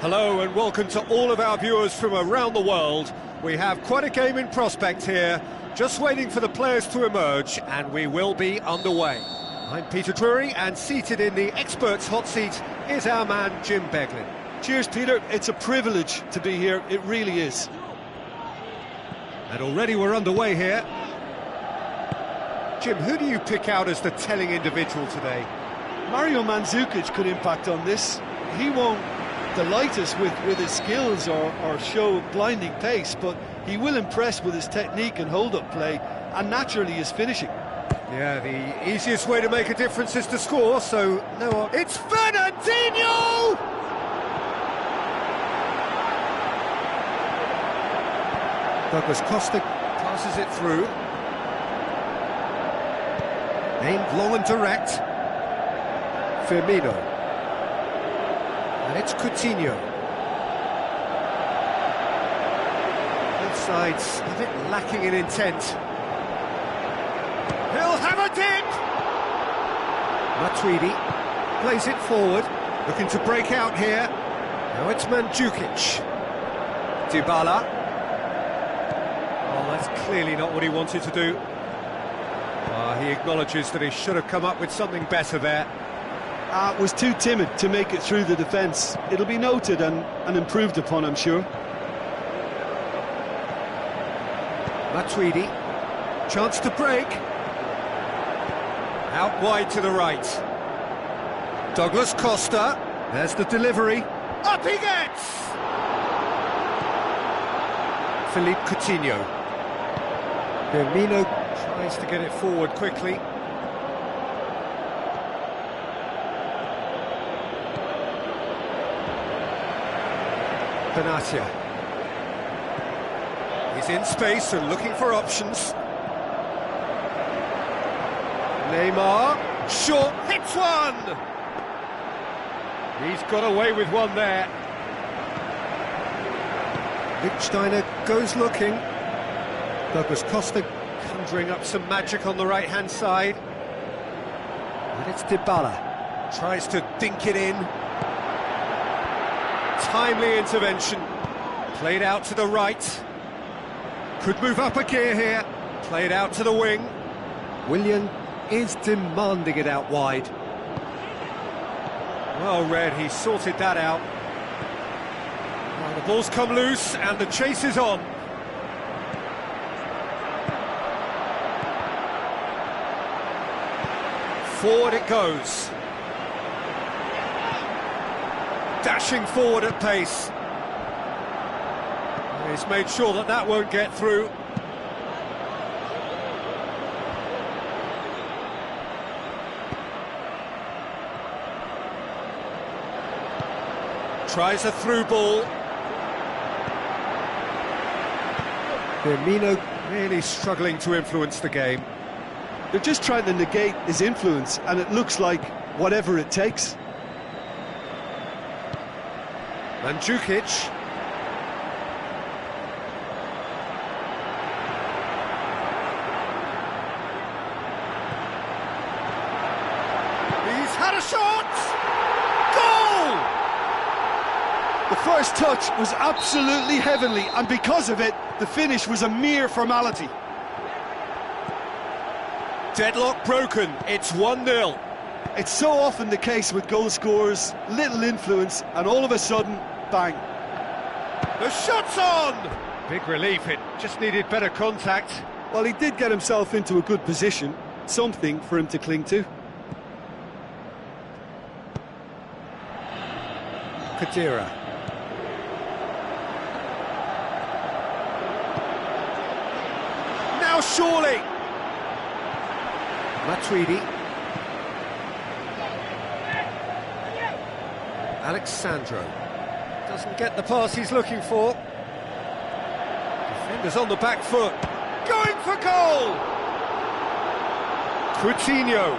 Hello and welcome to all of our viewers from around the world. We have quite a game in prospect here, just waiting for the players to emerge, and we will be underway. I'm Peter Drury, and seated in the experts' hot seat is our man Jim Beglin. Cheers, Peter. It's a privilege to be here. It really is. And already we're underway here. Jim, who do you pick out as the telling individual today? Mario Mandzukic could impact on this. He won't delight us with his skills or show blinding pace, but he will impress with his technique and hold-up play, and naturally his finishing. Yeah, the easiest way to make a difference is to score, so no... It's Fernandinho! Douglas Costa passes it through. Aimed long and direct. Firmino. And it's Coutinho. Both sides a bit lacking in intent. He'll have a dip! Matuidi plays it forward, looking to break out here. Now it's Mandzukic. Dybala. Oh, that's clearly not what he wanted to do. He acknowledges that he should have come up with something better there. Was too timid to make it through the defence. It'll be noted and improved upon, I'm sure. Matuidi, chance to break. Out wide to the right. Douglas Costa, there's the delivery. Up he gets! Philippe Coutinho. Firmino tries to get it forward quickly. Benatia. He's in space and looking for options. Neymar, short, hits one! He's got away with one there. Lichtsteiner goes looking. Douglas Costa conjuring up some magic on the right-hand side. And it's Dybala. Tries to dink it in. Timely intervention. Played out to the right. Could move up a gear here. Played out to the wing. Willian is demanding it out wide. Well read, he sorted that out. Well, the ball's come loose and the chase is on. Forward it goes. Dashing forward at pace. He's made sure that that won't get through. Tries a through ball. Firmino really struggling to influence the game. They're just trying to negate his influence, and it looks like whatever it takes. Mandzukic. He's had a shot! Goal! The first touch was absolutely heavenly, and because of it, the finish was a mere formality. Deadlock broken, it's 1-0. It's so often the case with goal scorers, little influence, and all of a sudden, bang. The shot's on! Big relief, it just needed better contact. Well, he did get himself into a good position, something for him to cling to. Kadira. Now surely! Matuidi. Alexandro doesn't get the pass he's looking for. Defender's on the back foot. Going for goal! Coutinho.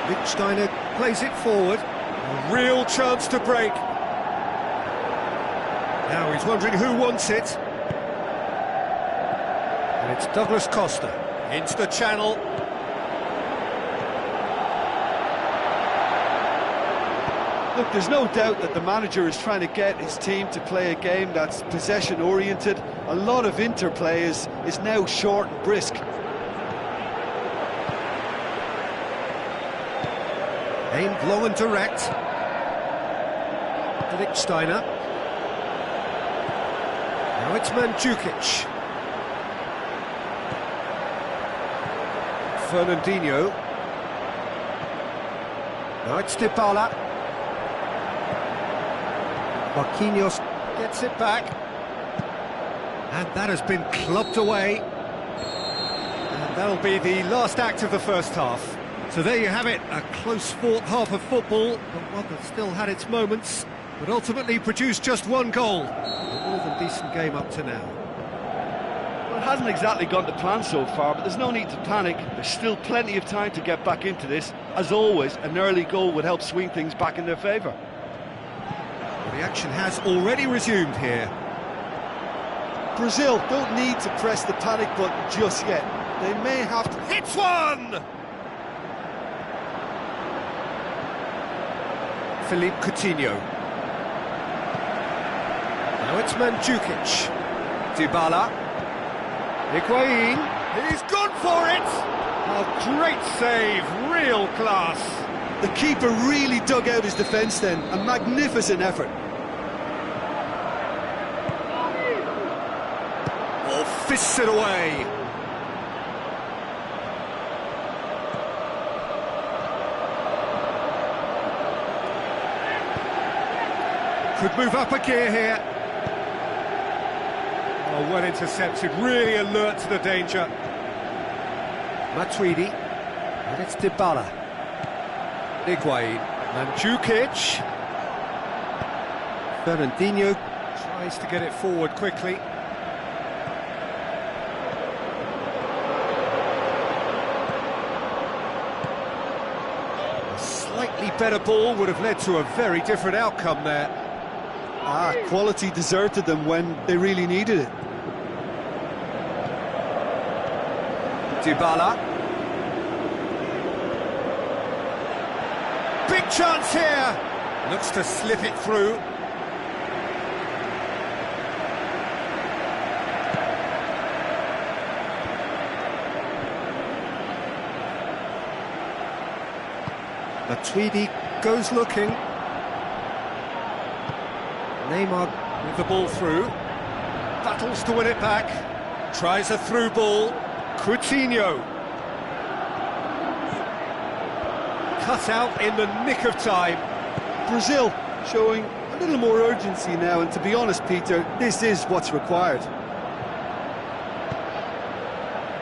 Lichtsteiner plays it forward. A real chance to break. Now he's wondering who wants it. And it's Douglas Costa. Into the channel. Look, there's no doubt that the manager is trying to get his team to play a game that's possession-oriented. A lot of interplay is now short and brisk. Aimed long and direct. Steiner. Now it's Mandzukic. Fernandinho. Now it's Dybala. Marquinhos gets it back. And that has been clubbed away. And that'll be the last act of the first half. So there you have it, a close-fought half of football, but one that still had its moments, but ultimately produced just one goal. A more than decent game up to now. Well, it hasn't exactly gone to plan so far, but there's no need to panic. There's still plenty of time to get back into this. As always, an early goal would help swing things back in their favour. Well, the action has already resumed here. Brazil don't need to press the panic button just yet. They may have to... Hits one! Philippe Coutinho. Now it's Mandzukic. Dybala. Higuain. He's gone for it! A great save, real class. The keeper really dug out his defence then. A magnificent effort. Oh, fists it away. Could move up a gear here. Oh, well intercepted, really alert to the danger. Matuidi, and it's Dybala. Higuain, Mandzukic. Fernandinho tries to get it forward quickly. A slightly better ball would have led to a very different outcome there. Quality deserted them when they really needed it. Dybala. Big chance here. Looks to slip it through. Matuidi goes looking. Neymar with the ball through, battles to win it back, tries a through ball, Coutinho. Cut out in the nick of time. Brazil showing a little more urgency now, and to be honest, Peter, this is what's required.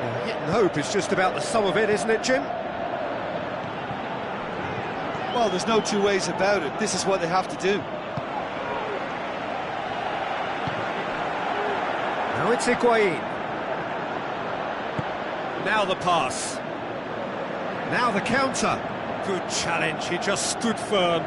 Well, hit and hope is just about the sum of it, isn't it, Jim? Well, there's no two ways about it. This is what they have to do. Now it's Higuain. Now the pass. Now the counter. Good challenge, he just stood firm.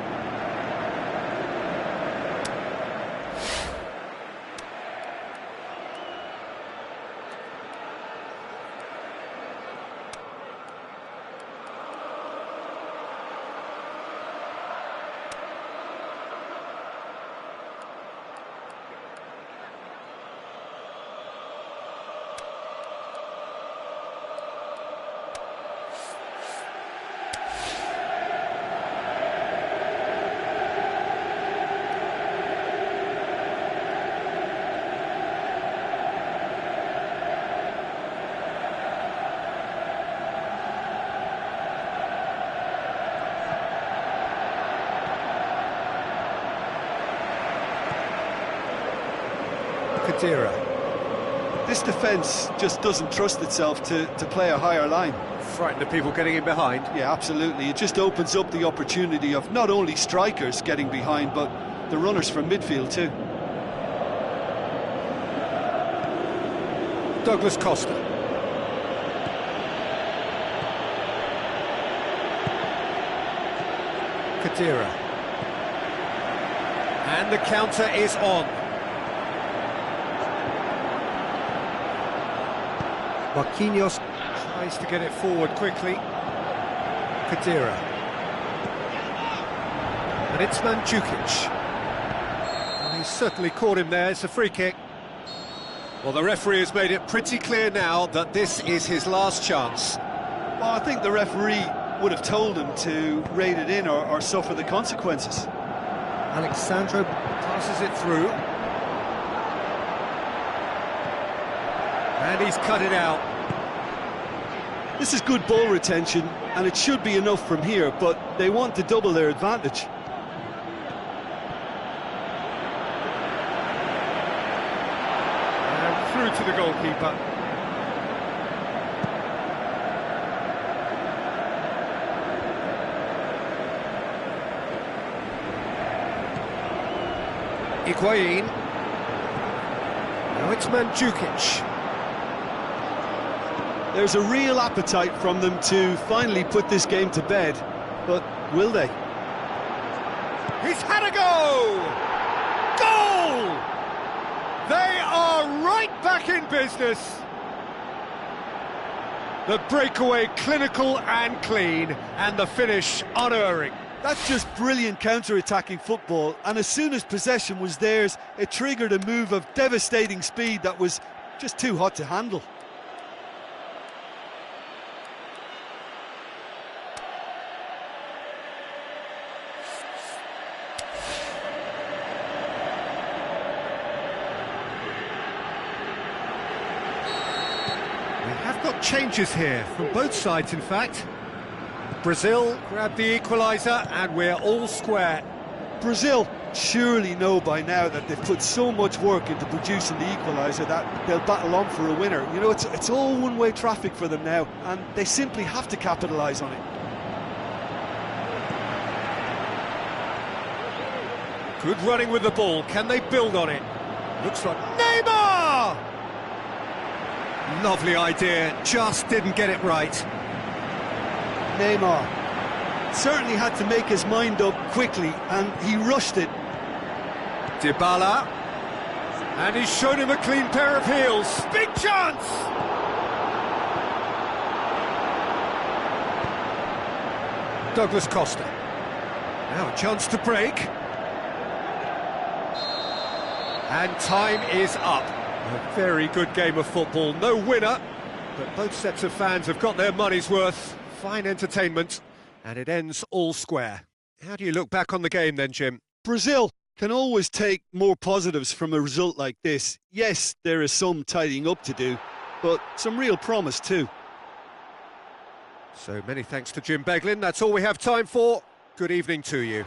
This defence just doesn't trust itself to play a higher line. Frightened of people getting in behind. Yeah, absolutely. It just opens up the opportunity of not only strikers getting behind, but the runners from midfield too. Douglas Costa. Khedira. And the counter is on. Marquinhos tries to get it forward quickly. Khedira. And it's Mandzukic. And he's certainly caught him there. It's a free kick. Well, the referee has made it pretty clear now that this is his last chance. Well, I think the referee would have told him to rate it in or suffer the consequences. Alexandro passes it through. And he's cut it out. This is good ball retention, and it should be enough from here, but they want to double their advantage. And through to the goalkeeper. Higuain. Now it's Mandzukic. There's a real appetite from them to finally put this game to bed, but will they? He's had a go! Goal! They are right back in business. The breakaway clinical and clean, and the finish unerring. That's just brilliant counter-attacking football, and as soon as possession was theirs, it triggered a move of devastating speed that was just too hot to handle. We have got changes here, from both sides in fact. Brazil grabbed the equaliser and we're all square. Brazil surely know by now that they've put so much work into producing the equaliser that they'll battle on for a winner. You know, it's all one-way traffic for them now, and they simply have to capitalise on it. Good running with the ball, can they build on it? Looks like Neymar! Lovely idea, just didn't get it right. Neymar certainly had to make his mind up quickly, and he rushed it. Dybala, and he's shown him a clean pair of heels. Big chance! Douglas Costa. Now a chance to break. And time is up. A very good game of football. No winner, but both sets of fans have got their money's worth. Fine entertainment, and it ends all square. How do you look back on the game then, Jim? Brazil can always take more positives from a result like this. Yes, there is some tidying up to do, but some real promise too. So many thanks to Jim Beglin. That's all we have time for. Good evening to you.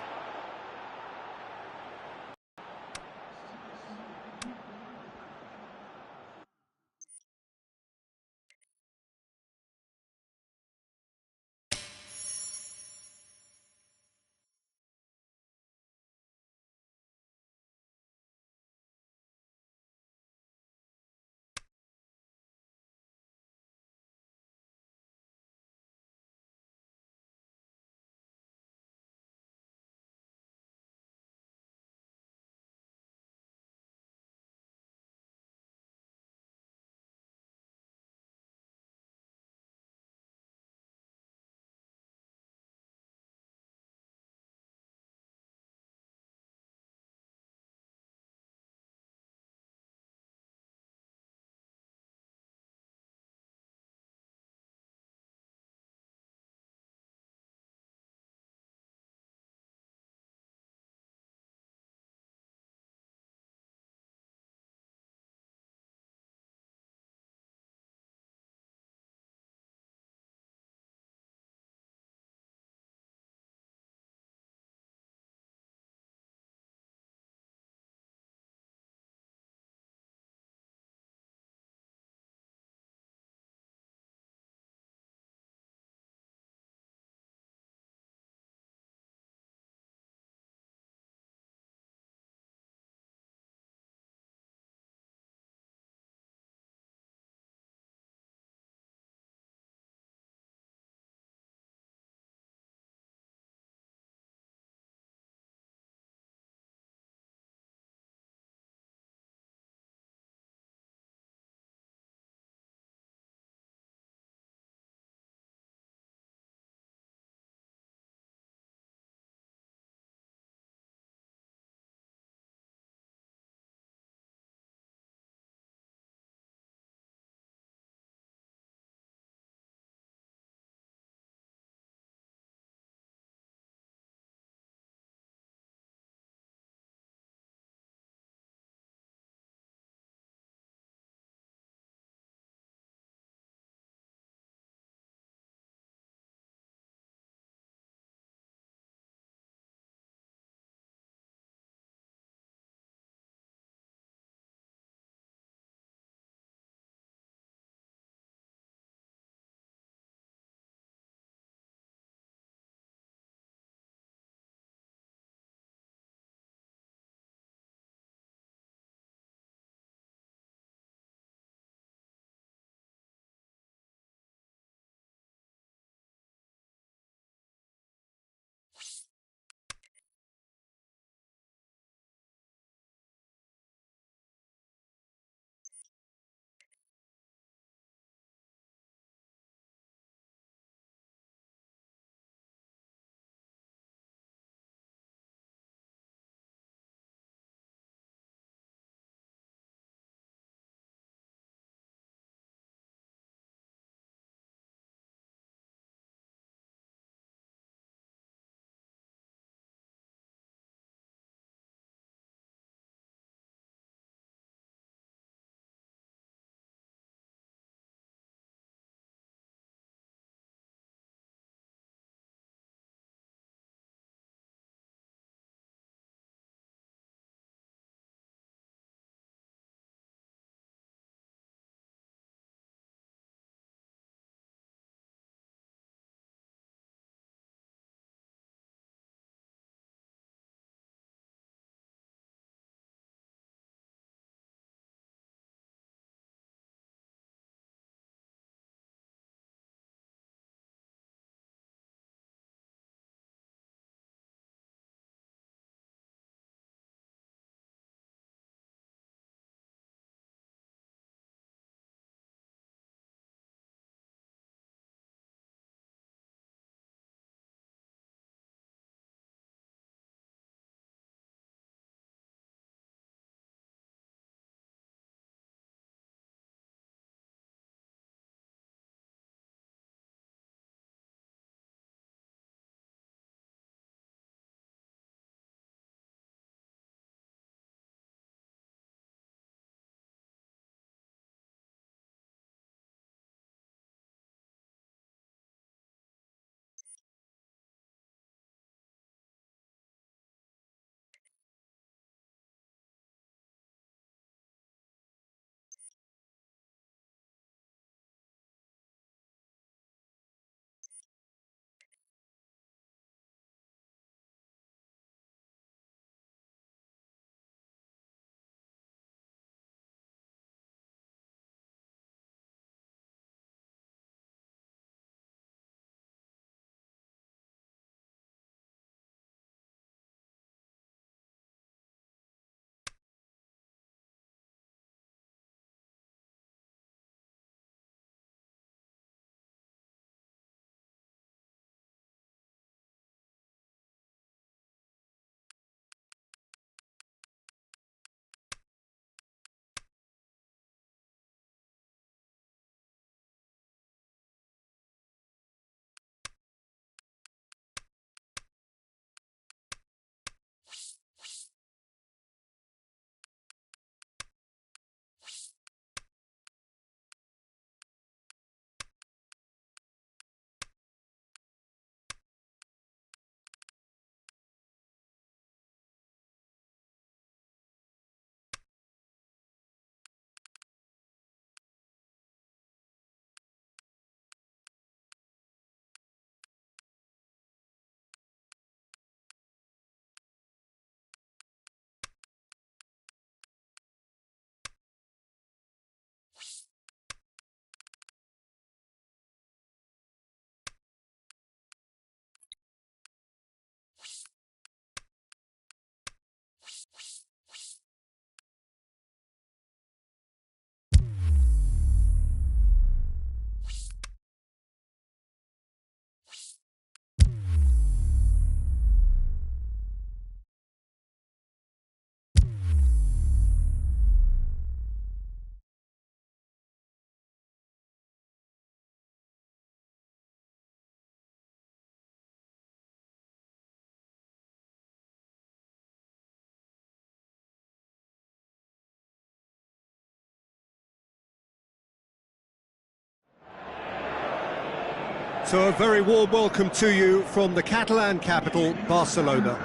So a very warm welcome to you from the Catalan capital, Barcelona.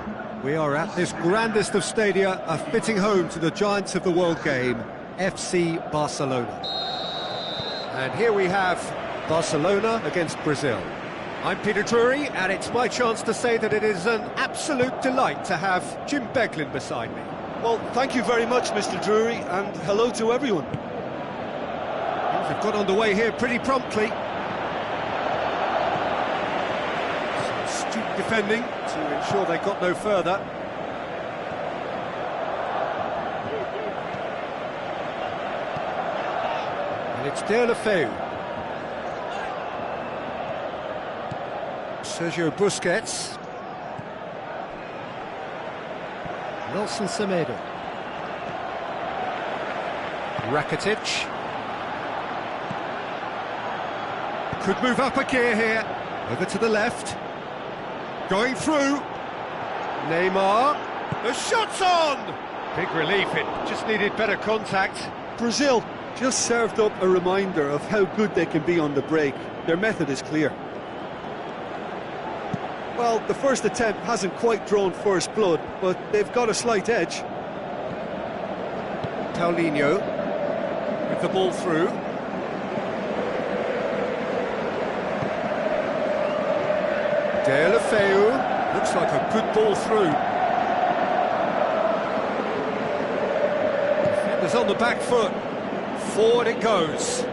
We are at this grandest of stadia, a fitting home to the giants of the world game, FC Barcelona. And here we have Barcelona against Brazil. I'm Peter Drury, and it's my chance to say that it is an absolute delight to have Jim Beglin beside me. Well, thank you very much, Mr. Drury, and hello to everyone. Things have got underway here pretty promptly. Defending to ensure they got no further. And it's Deulofeu. Sergio Busquets. Nelson Semedo. Rakitic. Could move up a gear here. Over to the left. Going through. Neymar. The shot's on! Big relief, it just needed better contact. Brazil just served up a reminder of how good they can be on the break. Their method is clear. Well, the first attempt hasn't quite drawn first blood, but they've got a slight edge. Paulinho with the ball through. Deulofeu, looks like a good ball through. Defender's on the back foot. Forward it goes.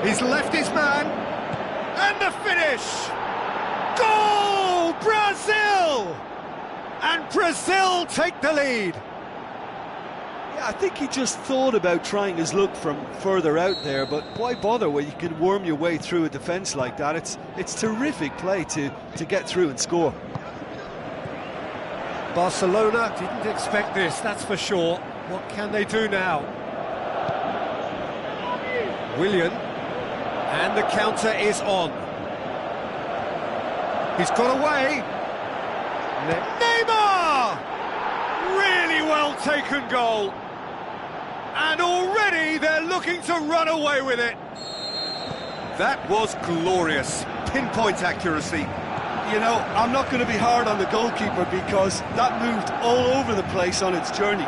He's left his man. And the finish! Goal! Brazil! And Brazil take the lead. Yeah, I think he just thought about trying his luck from further out there, but why bother when you can worm your way through a defence like that? It's terrific play to get through and score. Barcelona didn't expect this, that's for sure. What can they do now? Willian, and the counter is on. He's got away. Neymar! Really well taken goal. And already they're looking to run away with it. That was glorious. Pinpoint accuracy. You know, I'm not going to be hard on the goalkeeper because that moved all over the place on its journey.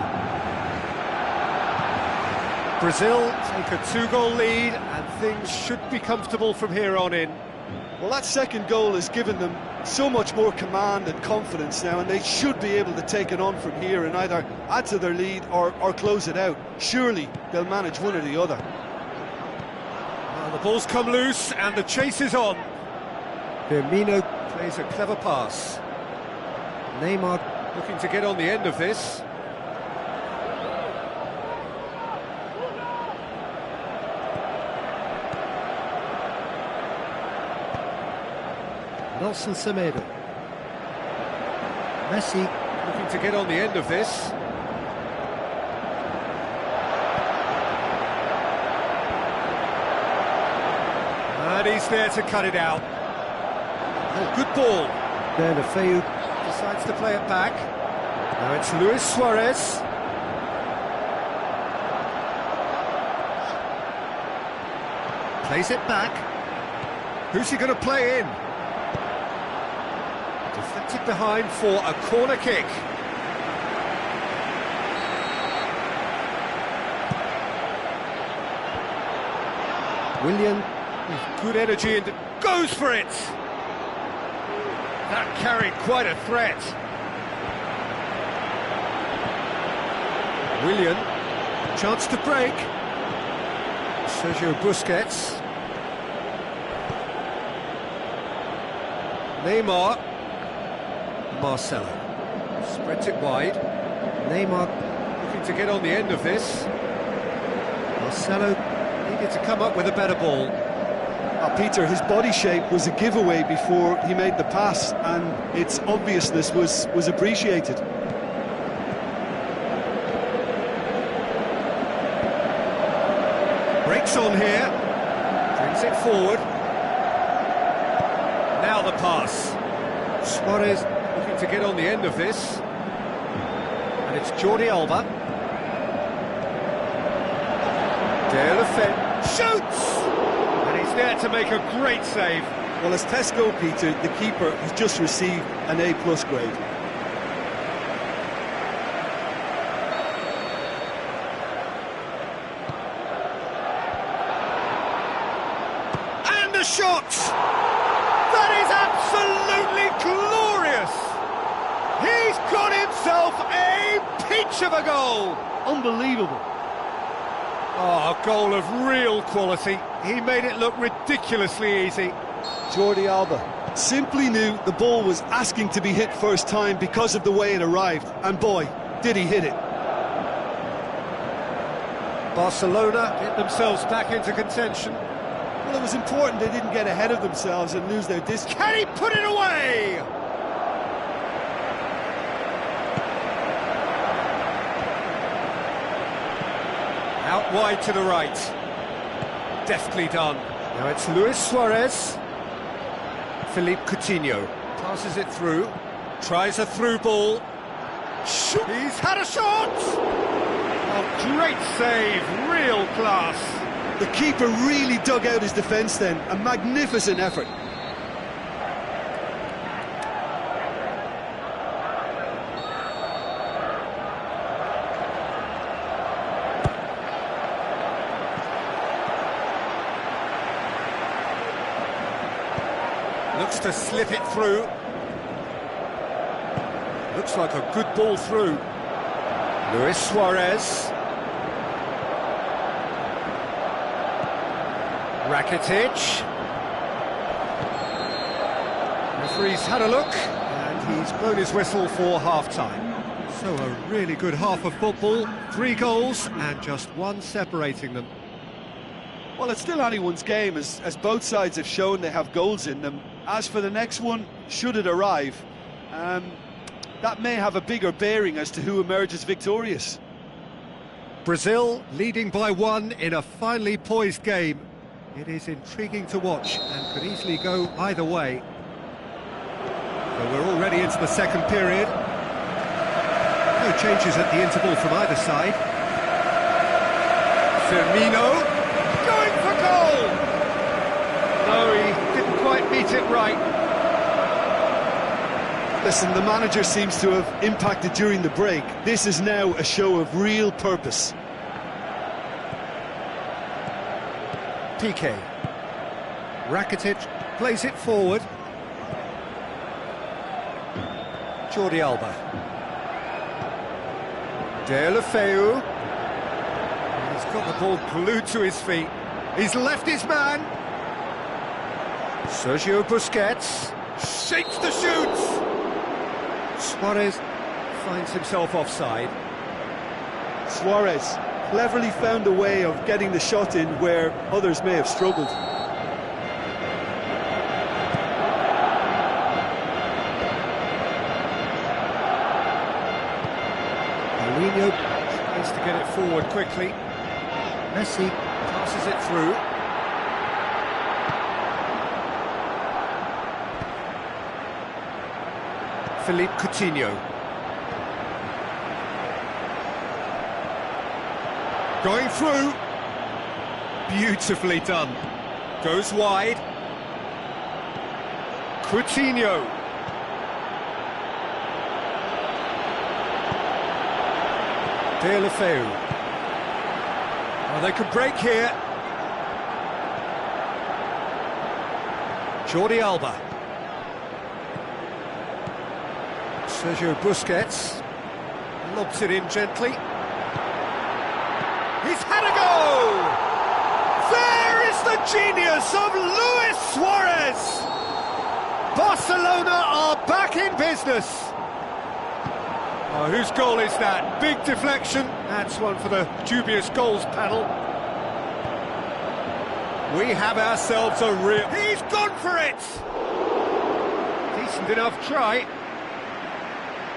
Brazil take a 2-goal lead and things should be comfortable from here on in. Well, that second goal has given them so much more command and confidence now, and they should be able to take it on from here and either add to their lead or close it out. Surely they'll manage one or the other. Well, the ball's come loose and the chase is on. Firmino plays a clever pass. Neymar looking to get on the end of this. Nelson Semedo. Messi looking to get on the end of this. And he's there to cut it out. Oh, good ball. Deulofeu decides to play it back. Now it's Luis Suarez. Plays it back. Who's he going to play in? Deflected behind for a corner kick. Willian with good energy and goes for it. That carried quite a threat. Willian, chance to break. Sergio Busquets. Neymar. Marcelo spreads it wide. Neymar looking to get on the end of this. Marcelo needed to come up with a better ball. Peter, his body shape was a giveaway before he made the pass, and its obviousness was appreciated. Breaks on here, brings it forward. Now the pass. Suarez looking to get on the end of this. And it's Jordi Alba. Deulofeu shoots! And he's there to make a great save. Well, as tests go, Peter, the keeper has just received an A+ grade. And a shot! That is absolutely glorious! He's got himself a peach of a goal! Unbelievable. Oh, a goal of real quality. He made it look ridiculously easy. Jordi Alba simply knew the ball was asking to be hit first time because of the way it arrived, and boy, did he hit it. Barcelona get themselves back into contention. Well, it was important they didn't get ahead of themselves and lose their distance. Can he put it away? Out wide to the right. Deftly done. Now it's Luis Suarez. Philippe Coutinho passes it through. Tries a through ball. Shoot. He's had a shot! Oh, great save. Real class. The keeper really dug out his defence then. A magnificent effort. Looks to slip it through. Looks like a good ball through. Luis Suarez. Rakitic. Referee's had a look, and he's blown his whistle for half-time. So a really good half of football, 3 goals, and just one separating them. Well, it's still anyone's game, as both sides have shown they have goals in them. As for the next one, should it arrive, that may have a bigger bearing as to who emerges victorious. Brazil leading by 1 in a finely poised game. It is intriguing to watch and could easily go either way. So we're already into the second period. No changes at the interval from either side. Firmino going for goal! No, he didn't quite meet it right. Listen, the manager seems to have impacted during the break. This is now a show of real purpose. Piqué. Rakitic plays it forward. Jordi Alba. Deulofeu. He's got the ball glued to his feet. He's left his man. Sergio Busquets shakes the shoots. Suarez finds himself offside. Suarez cleverly found a way of getting the shot in where others may have struggled. Mourinho tries to get it forward quickly. Messi passes it through. Philippe Coutinho. Going through. Beautifully done. Goes wide. Coutinho. Deulofeu. Oh, they could break here. Jordi Alba. Sergio Busquets lobs it in gently. He's had a go! There is the genius of Luis Suarez! Barcelona are back in business. Oh, whose goal is that? Big deflection. That's one for the dubious goals panel. We have ourselves a real... He's gone for it! Decent enough try.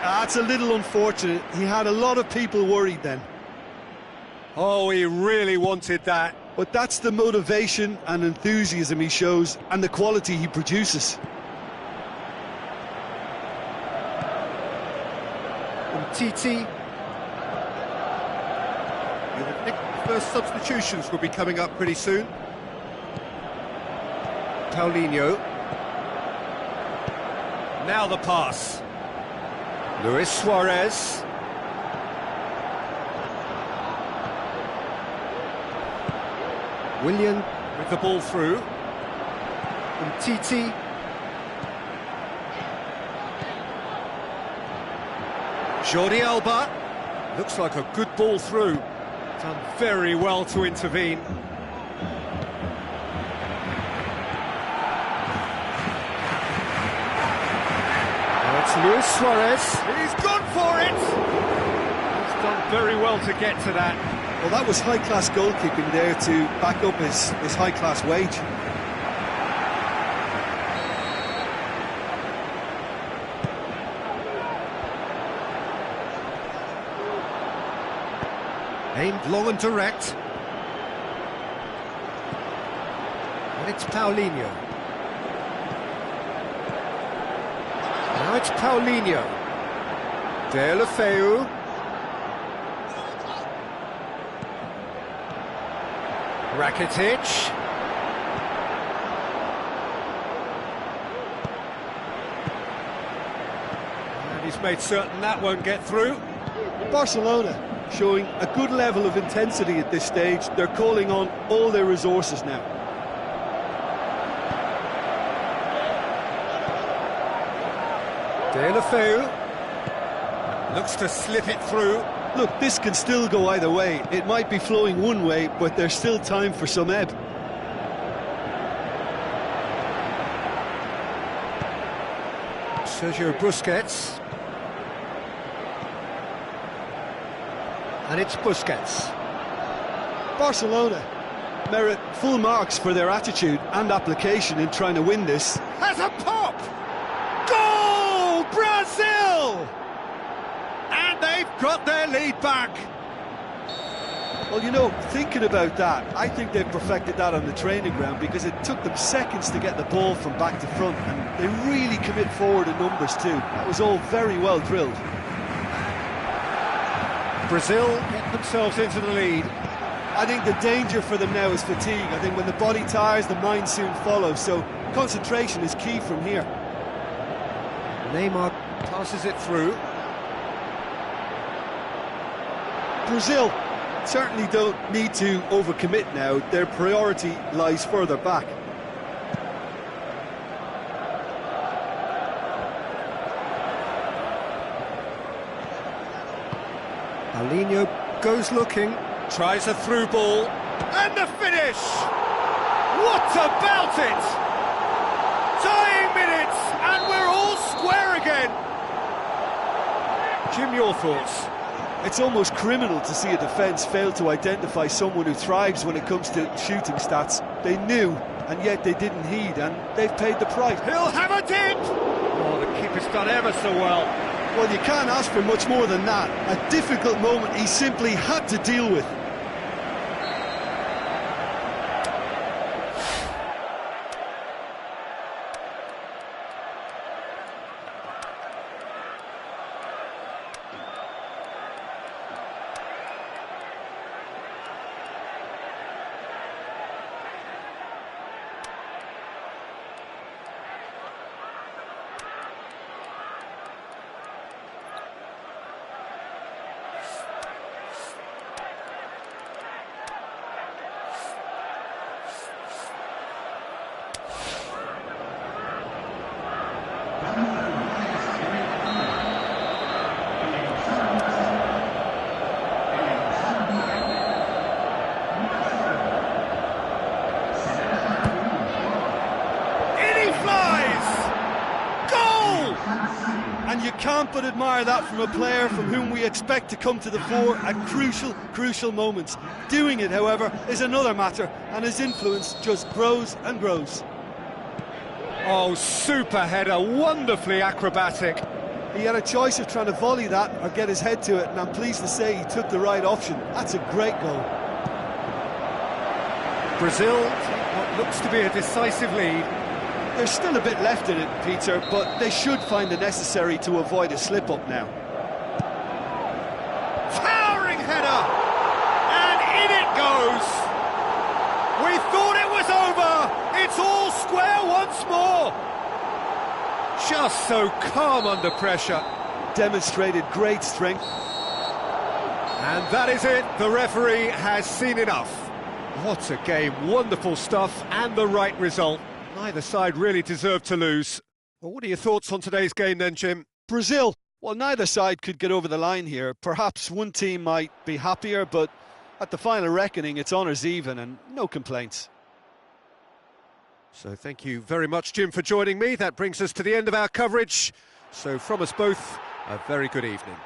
That's a little unfortunate. He had a lot of people worried then. Oh, he really wanted that. But that's the motivation and enthusiasm he shows and the quality he produces. Titi. The first substitutions will be coming up pretty soon. Paulinho. Now the pass. Luis Suarez. Willian with the ball through. Titi. Jordi Alba. Looks like a good ball through. Done very well to intervene. Now it's Luis Suarez. He's gone for it! He's done very well to get to that. Well, that was high-class goalkeeping there to back up his high-class wage. Aimed long and direct. And it's Paulinho. Now it's Paulinho. Deulofeu. Rakitic. And he's made certain that won't get through. Barcelona showing a good level of intensity at this stage. They're calling on all their resources now. Deulofeu looks to slip it through. Look, this can still go either way. It might be flowing one way, but there's still time for some ebb. Sergio Busquets. And it's Busquets. Barcelona merit full marks for their attitude and application in trying to win this. Has a pop! Goal! Brazil! And they've got their lead back. Well, you know, thinking about that, I think they've perfected that on the training ground because it took them seconds to get the ball from back to front, and they really commit forward in numbers too. That was all very well drilled. Brazil get themselves into the lead. I think the danger for them now is fatigue. I think when the body tires, the mind soon follows, so concentration is key from here. Neymar passes it through. Brazil certainly don't need to overcommit now. Their priority lies further back. Paulinho goes looking, tries a through ball, and the finish! What about it? Dying minutes, and we're all square again. Jim, your thoughts? It's almost criminal to see a defence fail to identify someone who thrives when it comes to shooting stats. They knew, and yet they didn't heed, and they've paid the price. He'll have a dip! Oh, the keeper's done ever so well. Well, you can't ask for much more than that. A difficult moment he simply had to deal with. And you can't but admire that from a player from whom we expect to come to the fore at crucial moments. Doing it, however, is another matter, and his influence just grows and grows. Oh, super header, wonderfully acrobatic. He had a choice of trying to volley that or get his head to it, and I'm pleased to say he took the right option. That's a great goal. Brazil take what looks to be a decisive lead. There's still a bit left in it, Peter, but they should find the necessary to avoid a slip-up now. Towering header! And in it goes! We thought it was over! It's all square once more! just so calm under pressure. Demonstrated great strength. And that is it, the referee has seen enough. What a game, wonderful stuff, and the right result. Neither side really deserved to lose. Well, what are your thoughts on today's game then, Jim? Brazil, well, neither side could get over the line here. Perhaps one team might be happier, but at the final reckoning, it's honours even and no complaints. So thank you very much, Jim, for joining me. That brings us to the end of our coverage. So from us both, a very good evening.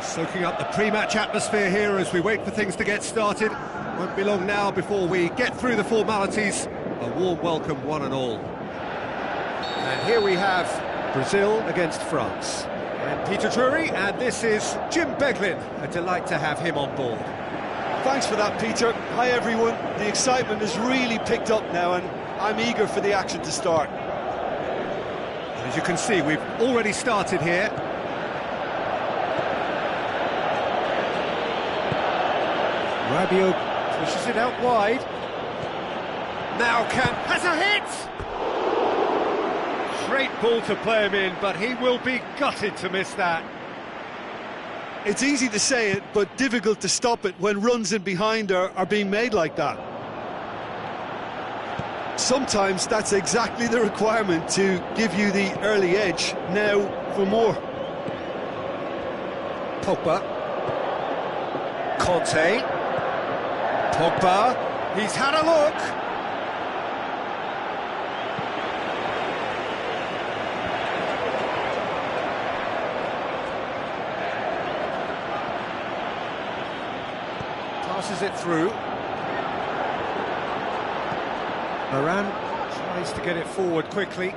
Soaking up the pre-match atmosphere here as we wait for things to get started. Won't be long now before we get through the formalities. A warm welcome, one and all. And here we have Brazil against France. And Peter Drury, and this is Jim Beglin. A delight to have him on board. Thanks for that, Peter. Hi, everyone. The excitement has really picked up now, and I'm eager for the action to start. As you can see, we've already started here. Rabiot pushes it out wide. Now has a hit! Great ball to play him in, but he will be gutted to miss that. It's easy to say it, but difficult to stop it when runs in behind are being made like that. Sometimes that's exactly the requirement to give you the early edge. Now for more. Pogba. Conte. Pogba. He's had a look. Passes it through. Varane tries to get it forward quickly.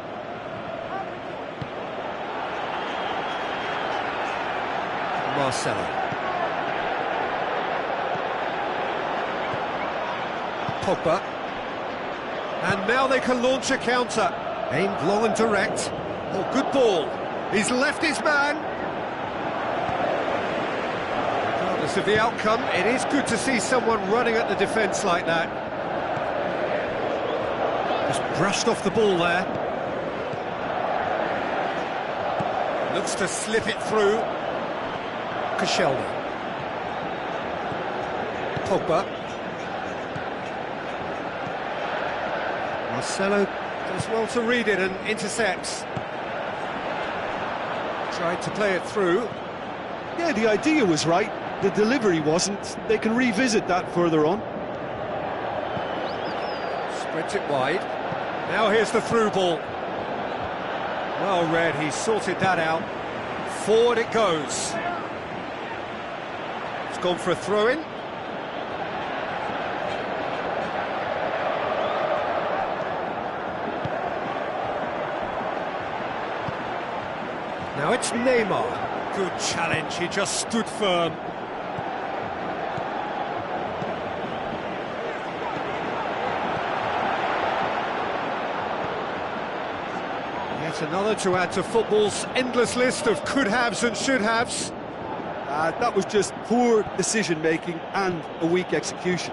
Marcelo. Pogba. And now they can launch a counter. Aimed long and direct. Oh, good ball. He's left his man. Regardless of the outcome, it is good to see someone running at the defence like that. Just brushed off the ball there. Looks to slip it through. Koscielny. Pogba. Marcelo does well to read it and intercepts. Tried to play it through. Yeah, the idea was right. The delivery wasn't. They can revisit that further on. Spreads it wide. Now here's the through ball. Well read, he sorted that out. Forward it goes. It's gone for a throw-in. Now it's Neymar. Good challenge, he just stood firm. Yet another to add to football's endless list of could-haves and should-haves. That was just poor decision-making and a weak execution.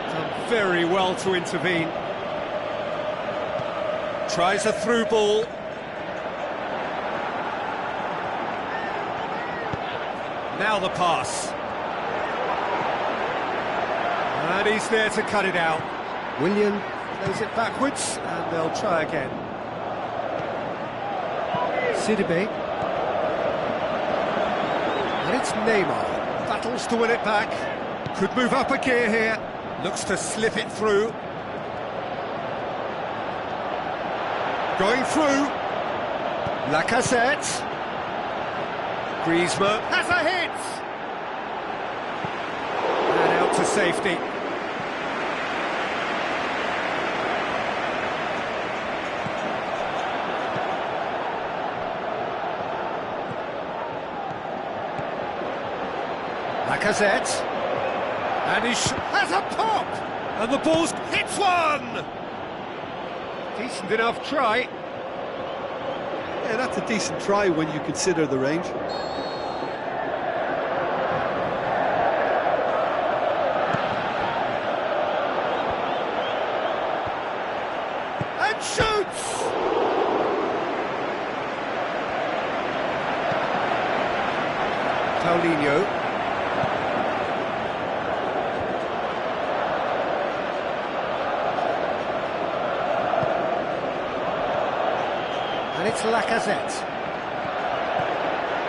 Done very well to intervene. Tries a through ball. Now the pass. And he's there to cut it out. Willian plays it backwards, and they'll try again. Sidibe. And it's Neymar. Battles to win it back. Could move up a gear here. Looks to slip it through. Going through. Lacazette. Griezmann has a hit! And out to safety. Lacazette. And he has a pop! And the ball's hits one! Decent enough try. Yeah, that's a decent try when you consider the range. And shoots! Paulinho. And it's Lacazette.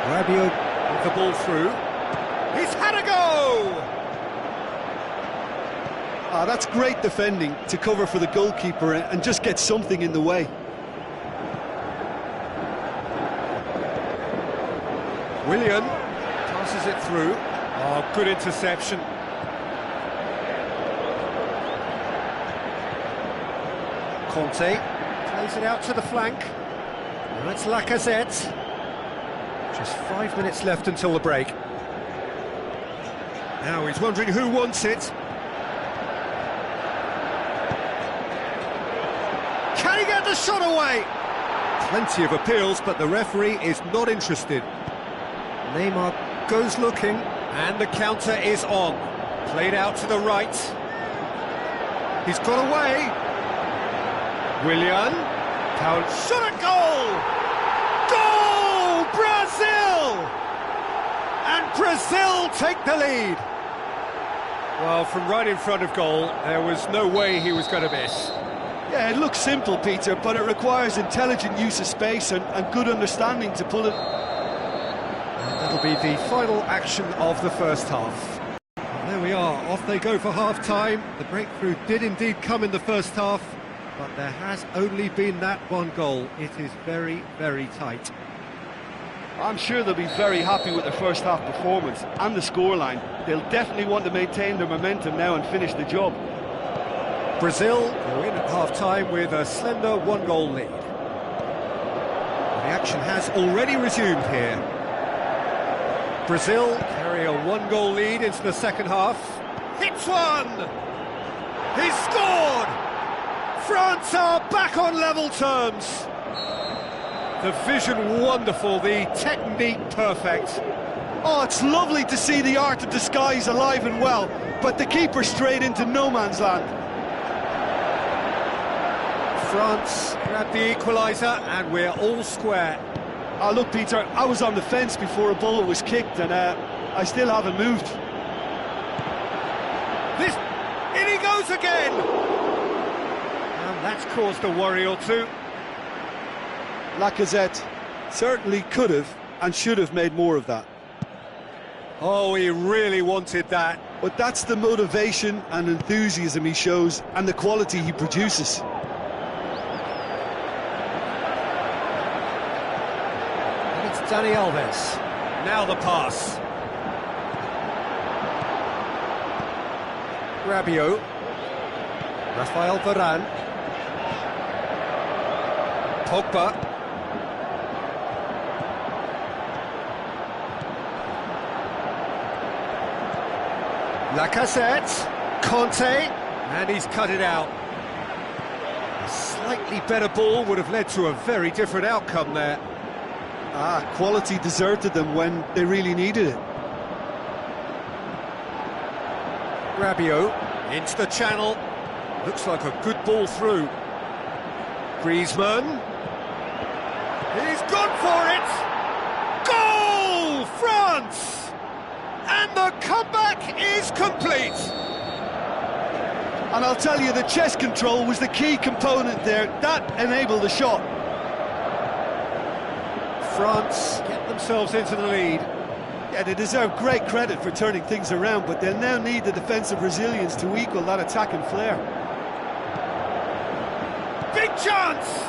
Rabiot with the ball through. He's had a go! That's great defending to cover for the goalkeeper and just get something in the way. Willian passes it through. Oh, good interception. Conte plays it out to the flank. Now it's Lacazette. Just 5 minutes left until the break. Now he's wondering who wants it. Can he get the shot away? Plenty of appeals, but the referee is not interested. Neymar goes looking, and the counter is on. Played out to the right. He's got away. Willian. Shot at goal! Goal! Brazil! And Brazil take the lead. Well, from right in front of goal, there was no way he was going to miss. Yeah, it looks simple, Peter, but it requires intelligent use of space and good understanding to pull it. And that'll be the final action of the first half. And there we are, off they go for half-time. The breakthrough did indeed come in the first half, but there has only been that one goal. It is very, very tight. I'm sure they'll be very happy with their first half performance and the scoreline. They'll definitely want to maintain their momentum now and finish the job. Brazil go in at half-time with a slender one-goal lead. The action has already resumed here. Brazil carry a one-goal lead into the second half. Hits one! He's scored! France are back on level terms. The vision wonderful, the technique perfect. Oh, it's lovely to see the art of disguise alive and well, but the keeper straight into no man's land. France grab the equaliser and we're all square. Oh, look, Peter, I was on the fence before a ball was kicked and I still haven't moved. In he goes again! And that's caused a worry or two. Lacazette certainly could have and should have made more of that. Oh, he really wanted that. But that's the motivation and enthusiasm he shows and the quality he produces. And it's Dani Alves. Now the pass. Rabiot. Rafael Varane. Pogba. Lacazette, Conte, and he's cut it out. A slightly better ball would have led to a very different outcome there. Quality deserted them when they really needed it. Rabiot, into the channel. Looks like a good ball through. Griezmann. He's gone for it! Goal! France! And the comeback is complete! And I'll tell you, the chest control was the key component there. That enabled the shot. France get themselves into the lead. Yeah, they deserve great credit for turning things around, but they'll now need the defensive resilience to equal that attacking flair. Big chance!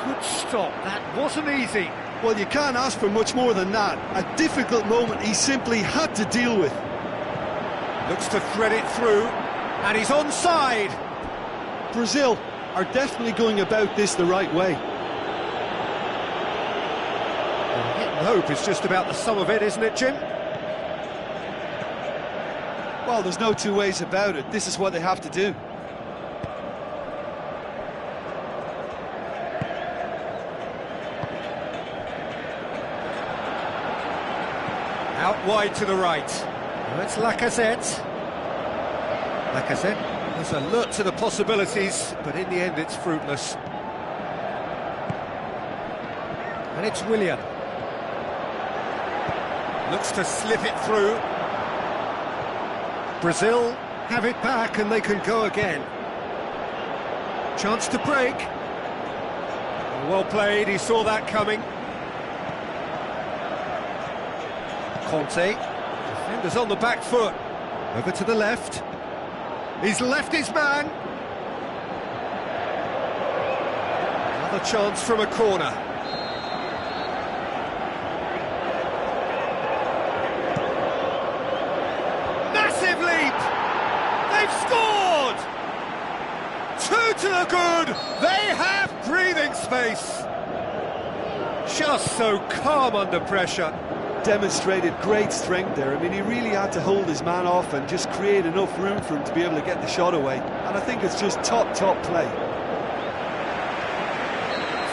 Good stop, that wasn't easy. Well, you can't ask for much more than that. A difficult moment he simply had to deal with. Looks to thread it through, and he's onside. Brazil are definitely going about this the right way. Hit and hope is just about the sum of it, isn't it, Jim? Well, there's no two ways about it. This is what they have to do. Out wide to the right. Now it's Lacazette. Lacazette is alert to the possibilities, but in the end it's fruitless. And it's Willian. Looks to slip it through. Brazil have it back and they can go again. Chance to break. Well played, he saw that coming. Conte, defenders on the back foot, over to the left, he's left his man. Another chance from a corner. to the good! They have breathing space! Just so calm under pressure. Demonstrated great strength there. I mean, he really had to hold his man off and just create enough room for him to be able to get the shot away. And I think it's just top play.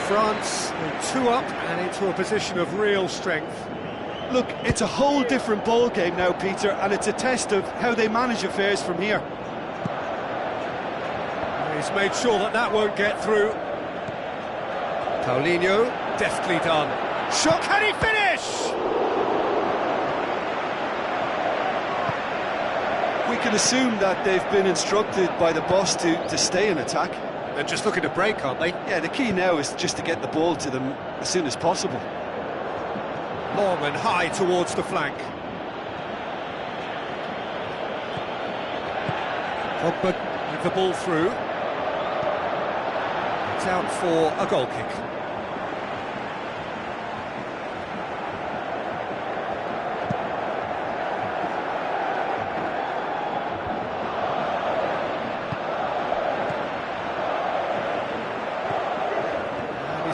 France are 2 up and into a position of real strength. Look, it's a whole different ball game now, Peter, and it's a test of how they manage affairs from here. He's made sure that won't get through. Paulinho, deftly done. Shot, can he finish? We can assume that they've been instructed by the boss to stay in attack. They're just looking to break, aren't they? Yeah, the key now is just to get the ball to them as soon as possible. Long and high towards the flank. Pogba with the ball through. It's out for a goal kick.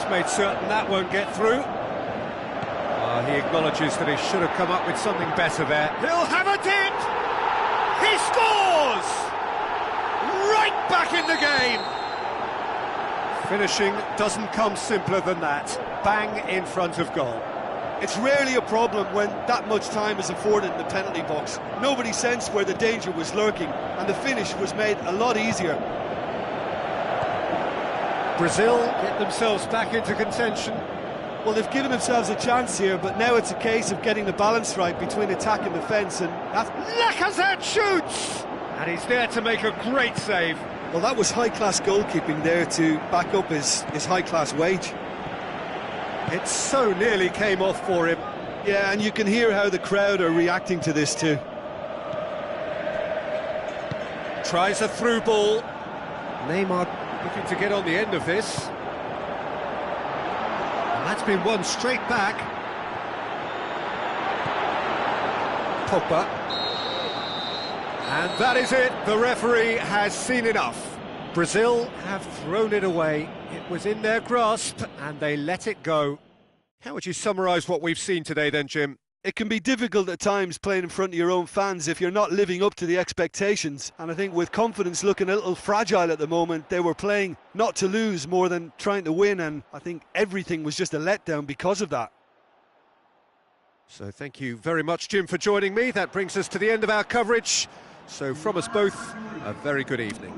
Made certain that won't get through. He acknowledges that he should have come up with something better there. He'll have a dip! He scores! Right back in the game! Finishing doesn't come simpler than that. Bang in front of goal. It's rarely a problem when that much time is afforded in the penalty box. Nobody sensed where the danger was lurking, and the finish was made a lot easier. Brazil get themselves back into contention. Well, they've given themselves a chance here, but now it's a case of getting the balance right between attack and defence, and that's... Lacazette shoots! And he's there to make a great save. Well, that was high-class goalkeeping there to back up his high-class wage. It so nearly came off for him. Yeah, and you can hear how the crowd are reacting to this too. Tries a through ball. Neymar looking to get on the end of this. And that's been won straight back. Pogba. And that is it. The referee has seen enough. Brazil have thrown it away. It was in their grasp and they let it go. How would you summarise what we've seen today then, Jim? It can be difficult at times playing in front of your own fans if you're not living up to the expectations. And I think with confidence looking a little fragile at the moment, they were playing not to lose more than trying to win. And I think everything was just a letdown because of that. So thank you very much, Jim, for joining me. That brings us to the end of our coverage. So from us both, a very good evening.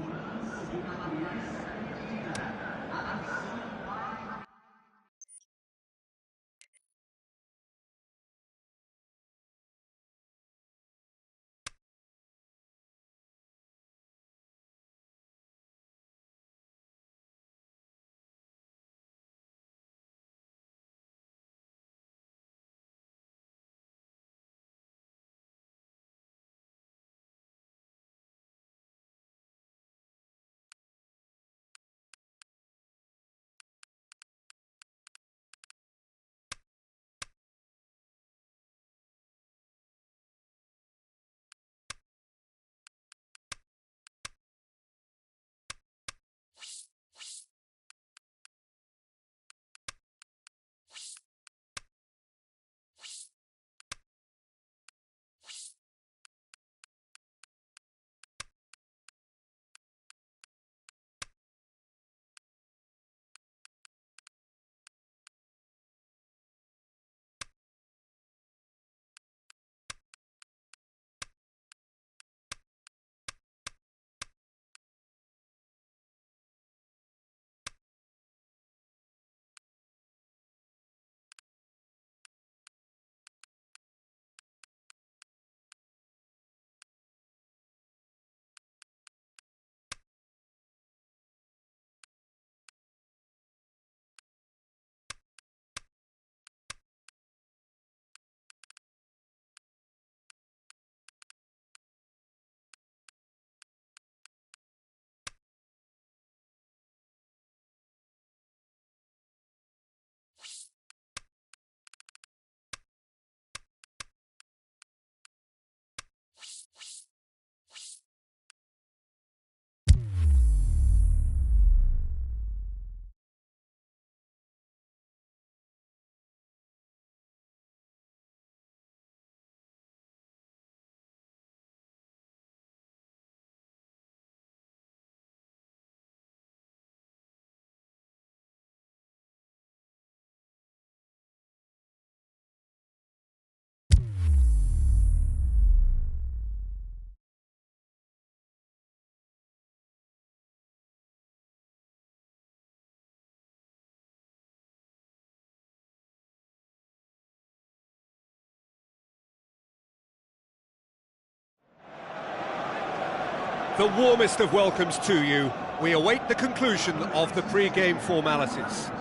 The warmest of welcomes to you. We await the conclusion of the pre-game formalities.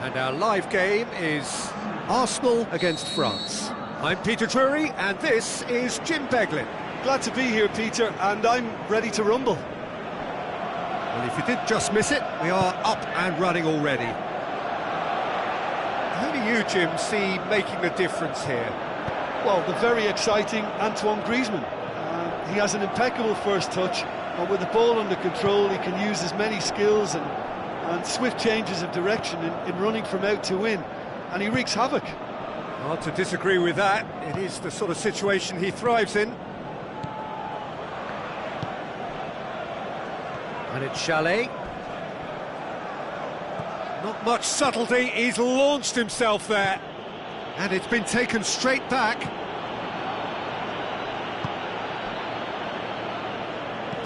And our live game is Arsenal against France. I'm Peter Drury, and this is Jim Beglin. Glad to be here, Peter, and I'm ready to rumble. Well, if you did just miss it, we are up and running already. Who do you, Jim, see making the difference here? Well, the very exciting Antoine Griezmann. He has an impeccable first touch, and with the ball under control, he can use his many skills and swift changes of direction in running from out to in, and he wreaks havoc. Hard to disagree with that. It is the sort of situation he thrives in. And it's Chalet. Not much subtlety, he's launched himself there. And it's been taken straight back.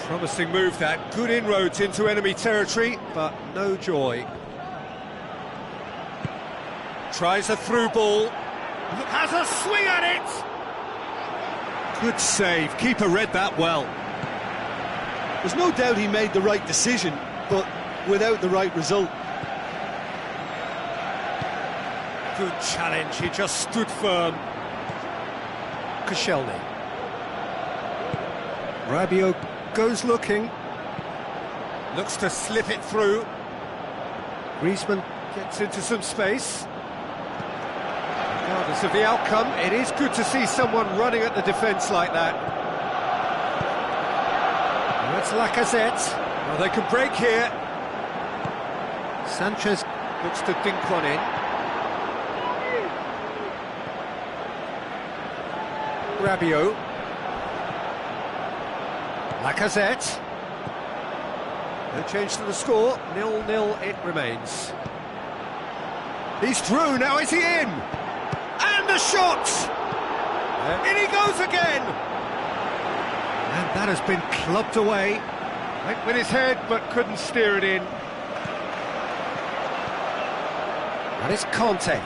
Promising move that, good inroads into enemy territory, but no joy. Tries a through ball, has a swing at it! Good save, keeper read that well. There's no doubt he made the right decision, but without the right result. Good challenge, he just stood firm. Koscielny. Rabiot goes looking. Looks to slip it through. Griezmann gets into some space. Regardless of the outcome, it is good to see someone running at the defence like that. Now it's Lacazette. Well, they can break here. Sanchez looks to dink one in. Rabiot. Lacazette. No change to the score, 0-0 it remains. He's through, now is he in? And the shot! In he goes again! And that has been clubbed away. Went with his head, but couldn't steer it in. And it's Conte.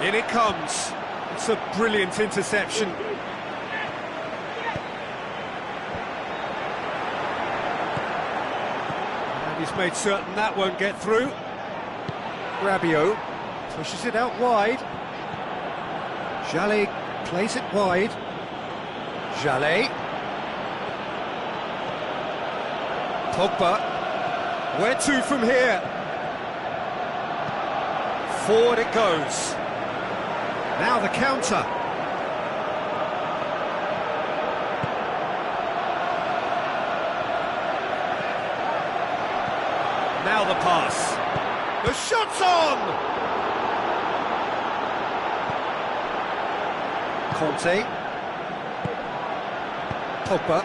In it comes. It's a brilliant interception. And he's made certain that won't get through. Rabiot pushes it out wide. Chalet plays it wide. Chalet. Pogba. Where to from here? Forward it goes. Now the counter. Now the pass. The shot's on! Conte. Pogba.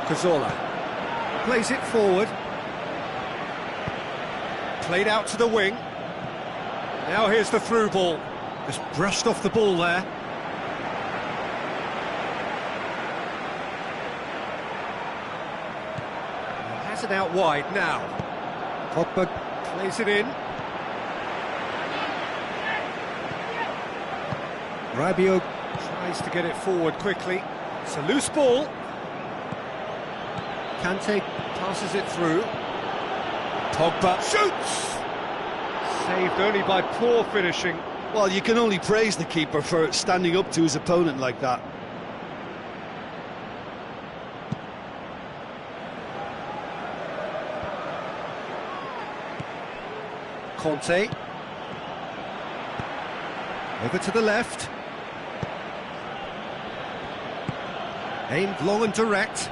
Cazorla. Plays it forward. Played out to the wing. Now here's the through ball. Just brushed off the ball there. Has it out wide now. Pogba plays it in. Rabiot tries to get it forward quickly. It's a loose ball. Kante passes it through. Pogba shoots! Saved only by poor finishing. Well, you can only praise the keeper for standing up to his opponent like that. Conte. Over to the left. Aimed long and direct.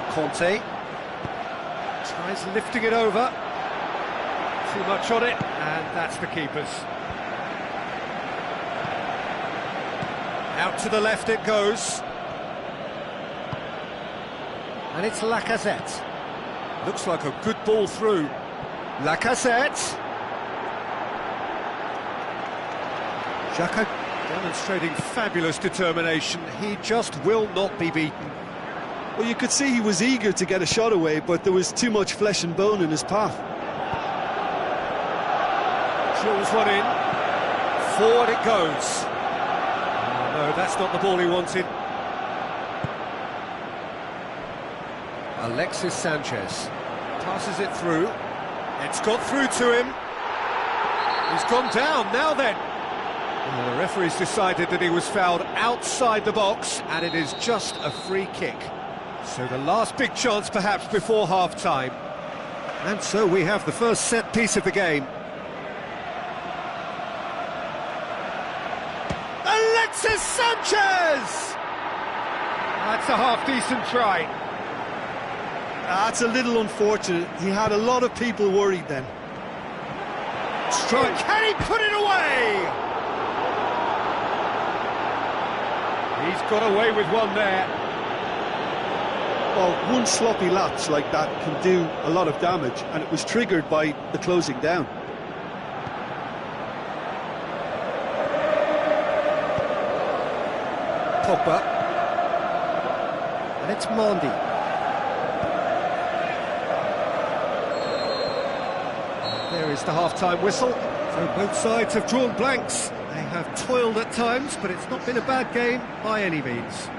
Conte. Tries lifting it over. Too much on it, and that's the keeper's. Out to the left it goes. And it's Lacazette. Looks like a good ball through. Lacazette. Xhaka demonstrating fabulous determination. He just will not be beaten. Well, you could see he was eager to get a shot away, but there was too much flesh and bone in his path. Drills one in. Forward it goes. that's not the ball he wanted. Alexis Sanchez passes it through. It's got through to him. He's gone down, now then. Well, the referee's decided that he was fouled outside the box, and it is just a free kick. So the last big chance perhaps before half-time. And so we have the first set piece of the game. Alexis Sanchez! That's a half-decent try. That's a little unfortunate. He had a lot of people worried then. Strike. Can he put it away? He's got away with one there. Well, one sloppy lapse like that can do a lot of damage, and it was triggered by the closing down. Pogba. And it's Mondi. There is the half-time whistle. So both sides have drawn blanks. They have toiled at times, but it's not been a bad game by any means.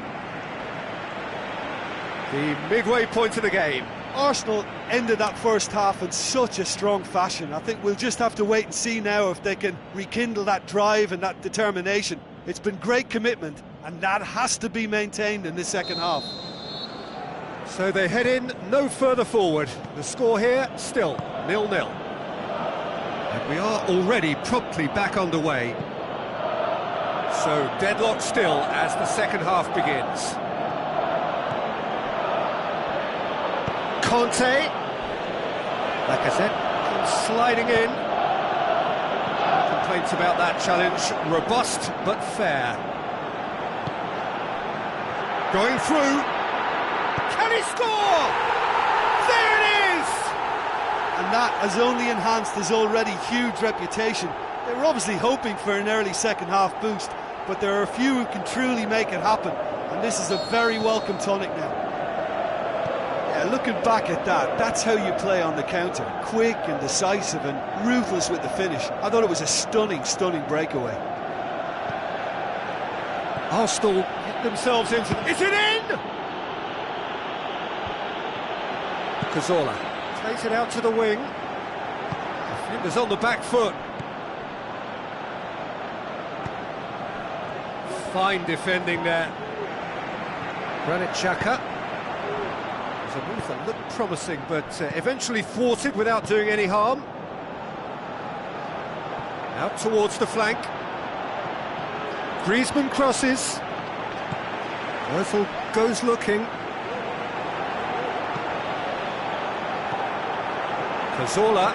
The midway point of the game. Arsenal ended that first half in such a strong fashion. I think we'll just have to wait and see now if they can rekindle that drive and that determination. It's been great commitment, and that has to be maintained in the second half. So they head in no further forward. The score here, still 0-0. And we are already promptly back underway. So deadlock still as the second half begins. Conte. Lacazette comes sliding in. No complaints about that challenge. Robust but fair. Going through. Can he score? There it is! And that has only enhanced his already huge reputation. They were obviously hoping for an early second half boost, but there are a few who can truly make it happen, and this is a very welcome tonic now. Yeah, looking back at that, that's how you play on the counter. Quick and decisive and ruthless with the finish. I thought it was a stunning, stunning breakaway. Arsenal get themselves into... Is it in? Cazorla plays it out to the wing. Defenders on the back foot. Fine defending there. Granit Xhaka. It was a move that looked promising, but eventually thwarted without doing any harm. Out towards the flank. Griezmann crosses. Ozil goes looking. Cazorla.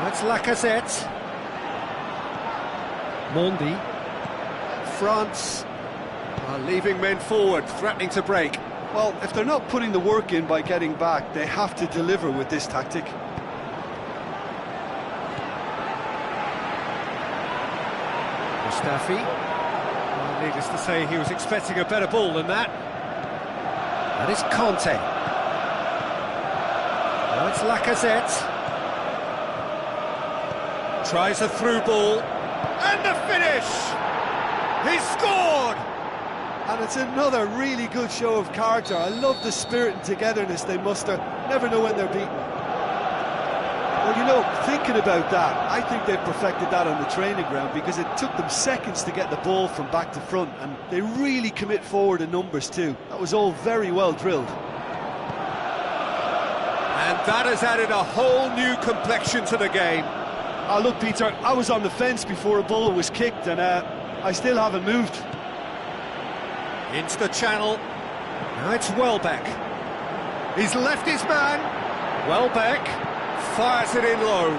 That's Lacazette. Mondi. France are leaving men forward, threatening to break. Well, if they're not putting the work in by getting back, they have to deliver with this tactic. Mustafi. Well, needless to say, he was expecting a better ball than that. That is Conte. Now it's Lacazette. Tries a through ball. And the finish! He's scored! And it's another really good show of character. I love the spirit and togetherness they muster. Never know when they're beaten. Well, you know, thinking about that, I think they've perfected that on the training ground, because it took them seconds to get the ball from back to front, and they really commit forward in numbers too. That was all very well drilled. And that has added a whole new complexion to the game. Oh, look, Peter, I was on the fence before a ball was kicked, and I still haven't moved. Into the channel. Now it's Welbeck. He's left his man. Welbeck fires it in low.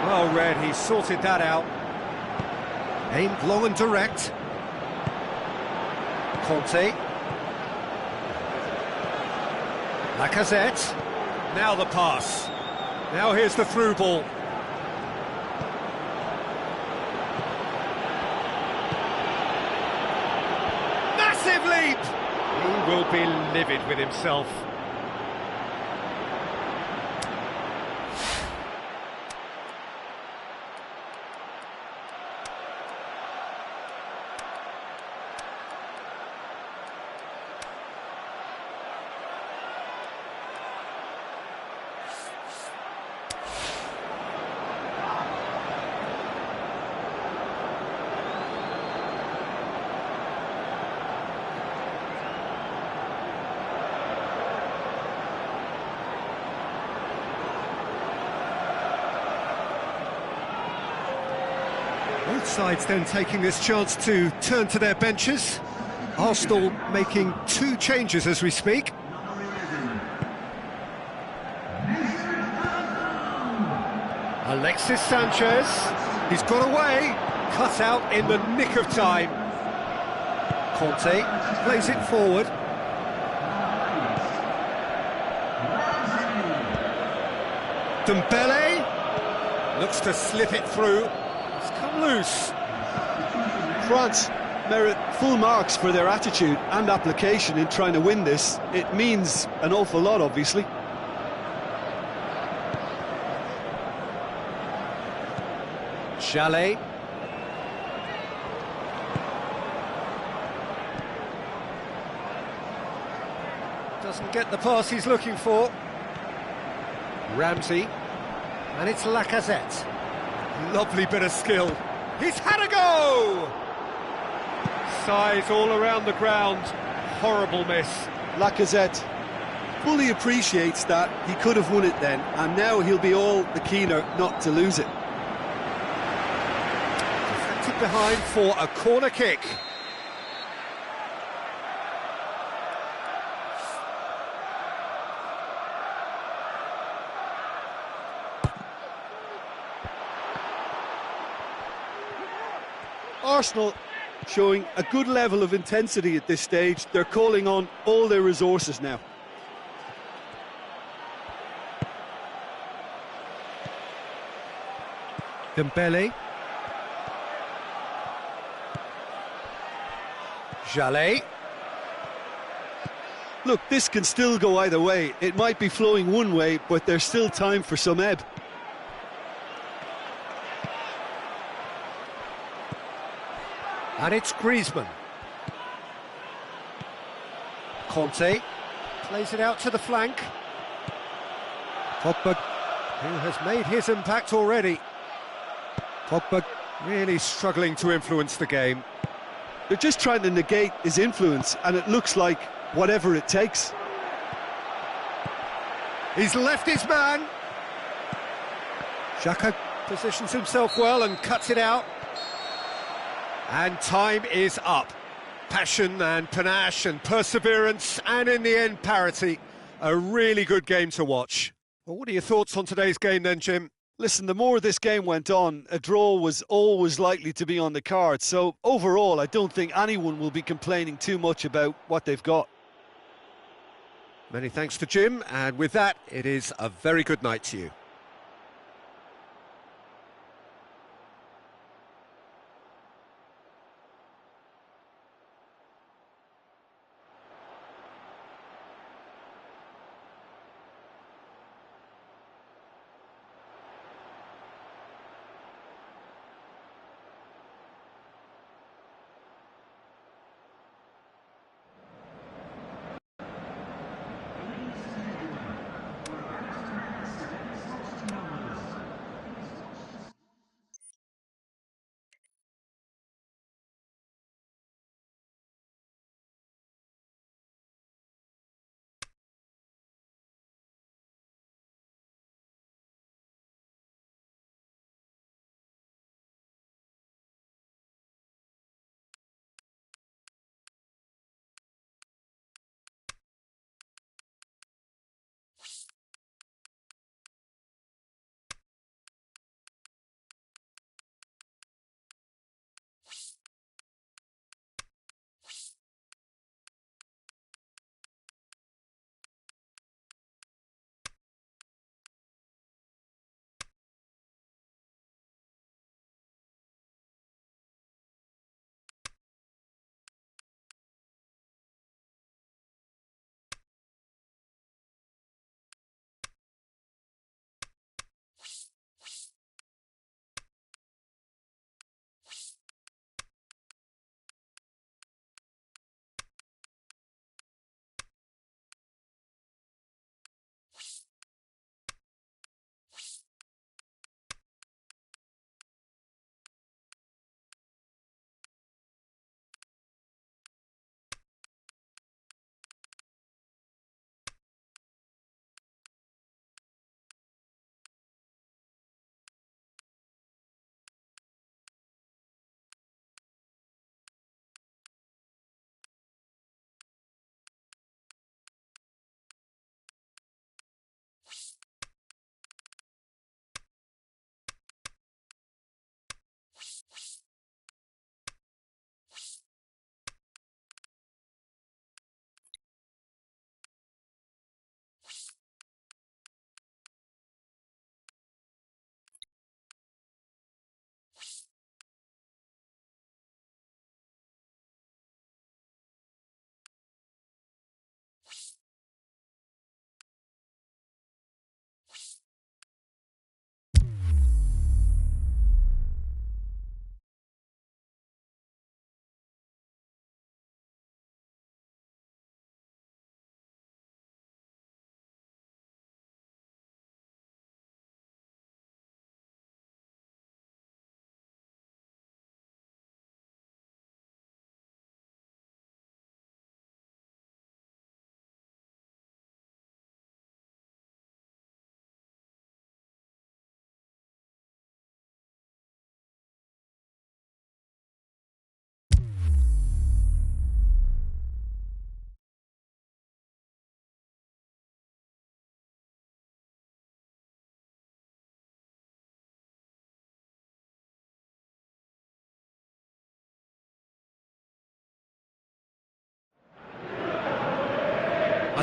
Well read, he sorted that out. Aimed long and direct. Conte. Lacazette. Now the pass. Now here's the through ball. Massive leap! He will be livid with himself. Both sides then taking this chance to turn to their benches. Arsenal making 2 changes as we speak. Alexis Sanchez, he's got away, cut out in the nick of time. Conte plays it forward. Dembele looks to slip it through. It's come loose. France merit full marks for their attitude and application in trying to win this. It means an awful lot, obviously. Chalet. Doesn't get the pass he's looking for. Ramsey. And it's Lacazette. Lovely bit of skill. He's had a go! Size all around the ground. Horrible miss. Lacazette fully appreciates that he could have won it then, and now he'll be all the keener not to lose it. Deflected behind for a corner kick. Arsenal showing a good level of intensity at this stage. They're calling on all their resources now. Dembele. Chalet. Look, this can still go either way. It might be flowing one way, but there's still time for some ebb. And it's Griezmann. Conte plays it out to the flank. Pogba, who has made his impact already. Pogba really struggling to influence the game. They're just trying to negate his influence, and it looks like whatever it takes. He's left his man. Xhaka positions himself well and cuts it out. And time is up. Passion and panache and perseverance, and in the end, parity. A really good game to watch. Well, what are your thoughts on today's game then, Jim? Listen, the more this game went on, a draw was always likely to be on the card. So overall, I don't think anyone will be complaining too much about what they've got. Many thanks to Jim, and with that, it is a very good night to you.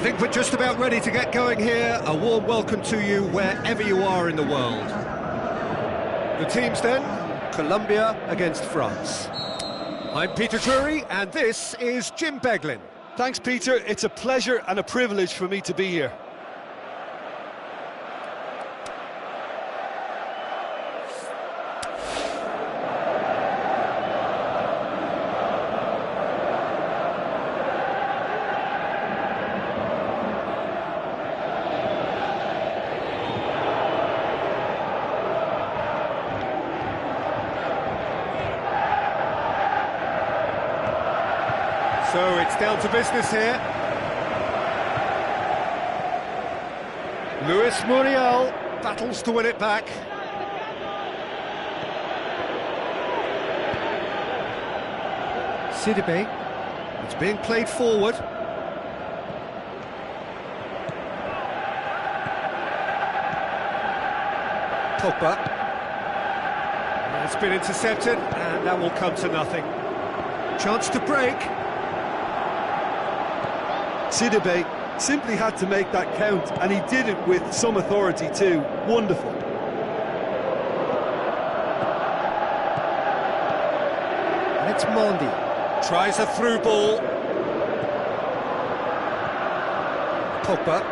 I think we're just about ready to get going here. A warm welcome to you wherever you are in the world. The teams then, Colombia against France. I'm Peter Drury, and this is Jim Beglin. Thanks, Peter. It's a pleasure and a privilege for me to be here. So it's down to business here. Luis Muriel battles to win it back. Sidibe, it's being played forward. Pogba. It's been intercepted, and that will come to nothing. Chance to break. Sidibe simply had to make that count, and he did it with some authority too. Wonderful. And it's Mondi. Tries a through ball. Pogba.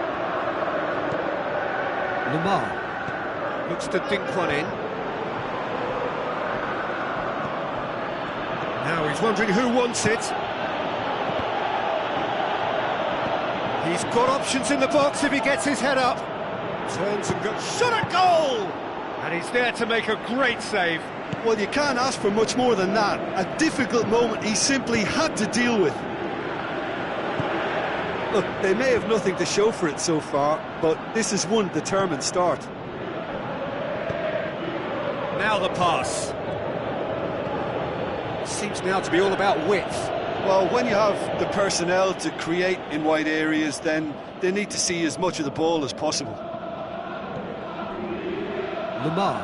Lamar. Looks to dink one in. Now he's wondering who wants it. He's got options in the box if he gets his head up. Turns and goes, shot at goal! And he's there to make a great save. Well, you can't ask for much more than that. A difficult moment he simply had to deal with. Look, they may have nothing to show for it so far, but this is one determined start. Now the pass. Seems now to be all about width. Well, when you have the personnel to create in wide areas, then they need to see as much of the ball as possible. Lamar.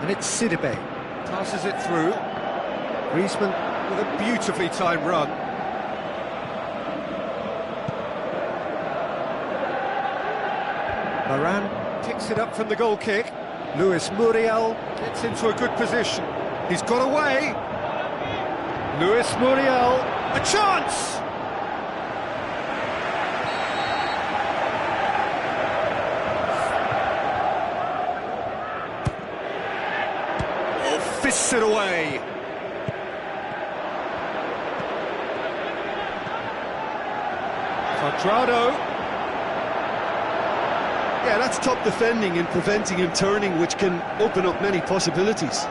And it's Sidibe. Passes it through. Griezmann with a beautifully timed run. Varane picks it up from the goal kick. Luis Muriel gets into a good position. He's got away. Luis Muriel, a chance! Oh, fists it away. Quadrado. Yeah, that's top defending and preventing him turning, which can open up many possibilities.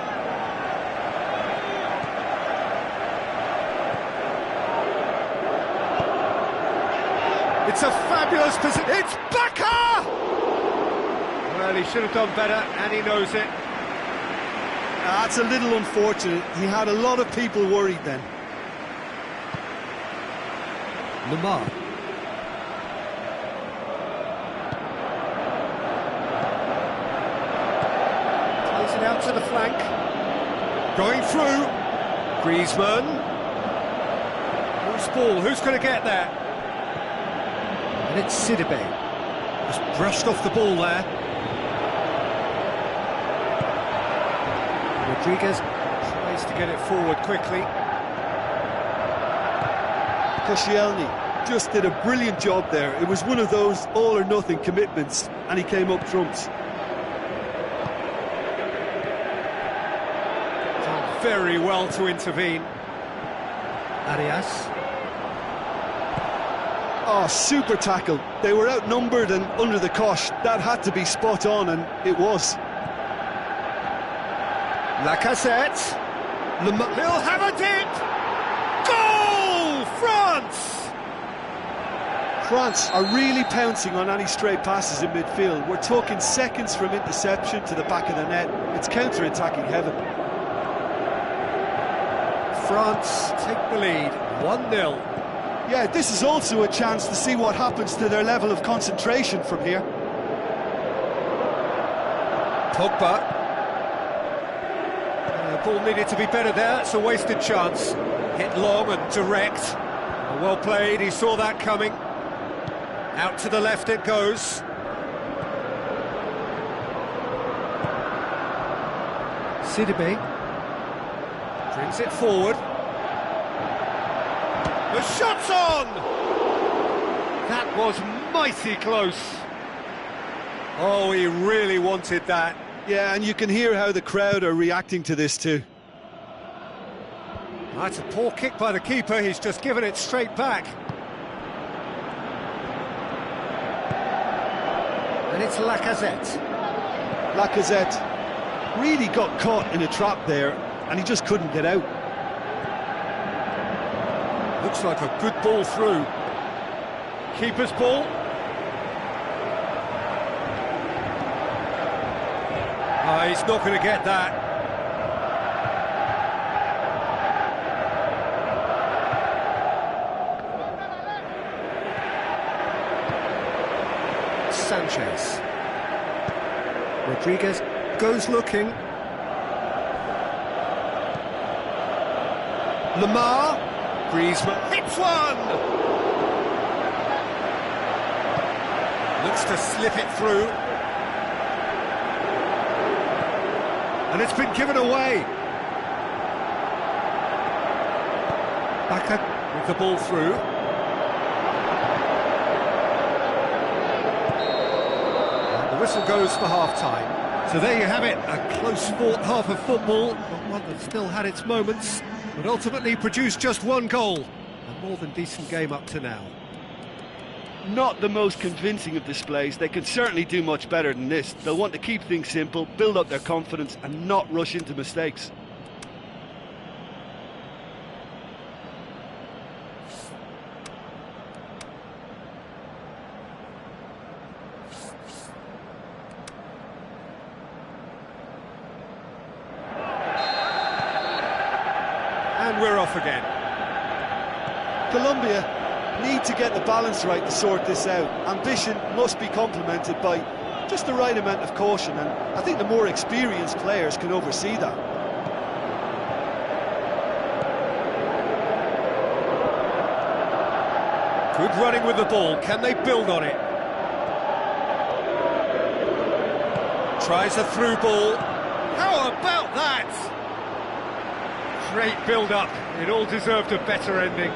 It's a fabulous position. It's Baka! Well, he should have done better, and he knows it. That's a little unfortunate. He had a lot of people worried then. Lamar. Plays it out to the flank. Going through. Griezmann. Who's ball? Who's going to get there? And it's Sidibe. Just brushed off the ball there. Rodriguez tries to get it forward quickly. Koscielny just did a brilliant job there. It was one of those all-or-nothing commitments, and he came up trumps. Done very well to intervene. Arias. Oh, super tackle. They were outnumbered and under the cosh. That had to be spot on, and it was. Lacazette. He'll have a dip! Goal! France! France are really pouncing on any stray passes in midfield. We're talking seconds from interception to the back of the net. It's counter-attacking heaven. France take the lead, 1-0. Yeah, this is also a chance to see what happens to their level of concentration from here. Pogba. The ball needed to be better there, it's a wasted chance. Hit long and direct. Oh, well played, he saw that coming. Out to the left it goes. Sidibe brings it forward. The shot's on! That was mighty close. Oh, he really wanted that. Yeah, and you can hear how the crowd are reacting to this too. That's a poor kick by the keeper, he's just given it straight back. And it's Lacazette. Lacazette really got caught in a trap there, and he just couldn't get out. Looks like a good ball through. Keeper's ball. He's not going to get that. Sanchez. Rodriguez goes looking. Lamar. Griezmann hits one! Looks to slip it through. And it's been given away. Baka with the ball through. And the whistle goes for half-time. So there you have it, a close-fought half of football, but one that still had its moments, but ultimately produced just one goal. A more than decent game up to now. Not the most convincing of displays. They can certainly do much better than this. They'll want to keep things simple, build up their confidence and not rush into mistakes. And we're off again. Colombia need to get the balance right to sort this out. Ambition must be complemented by just the right amount of caution, and I think the more experienced players can oversee that. Good running with the ball, can they build on it? Tries a through ball. How about that? Great build-up, it all deserved a better ending.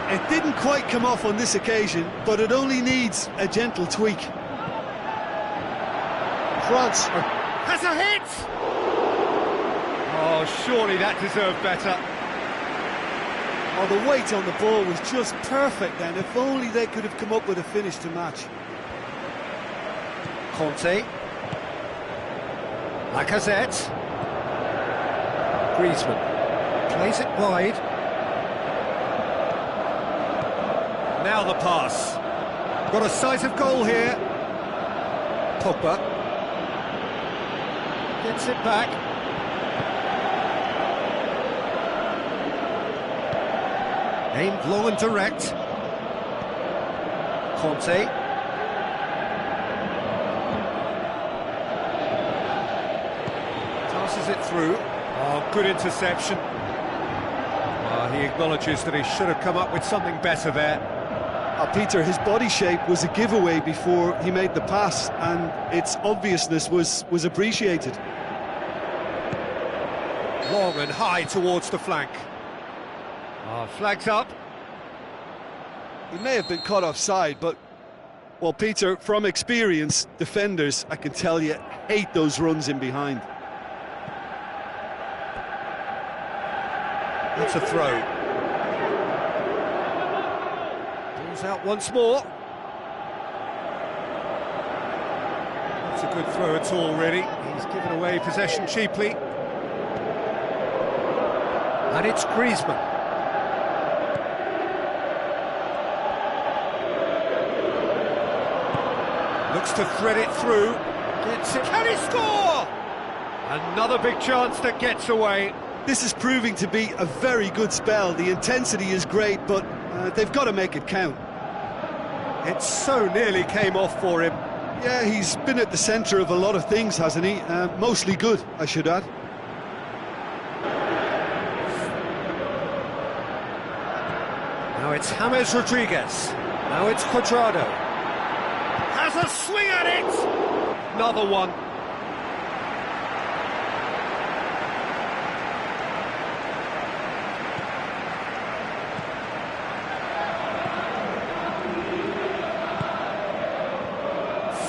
It didn't quite come off on this occasion, but it only needs a gentle tweak. France has a hit! Oh, surely that deserved better. Oh, the weight on the ball was just perfect then. If only they could have come up with a finish to match. Conte. Lacazette. Griezmann plays it wide. Now the pass. Got a sight of goal here. Pogba gets it back. Aimed long and direct. Conte. Tosses it through. Oh, good interception. He acknowledges that he should have come up with something better there. Peter, his body shape was a giveaway before he made the pass, and its obviousness was appreciated. Long and high towards the flank. Flags up. He may have been caught offside, but, well, Peter, from experience, defenders, I can tell you, hate those runs in behind. That's a throw. Ball's out once more. That's a good throw at all, really. He's given away possession cheaply. And it's Griezmann. Looks to thread it through. Gets it. Can he score? Another big chance that gets away. This is proving to be a very good spell. The intensity is great, but they've got to make it count. It so nearly came off for him. Yeah, he's been at the centre of a lot of things, hasn't he? Mostly good, I should add. it's James Rodriguez. Now it's Cuadrado. Has a swing at it! Another one.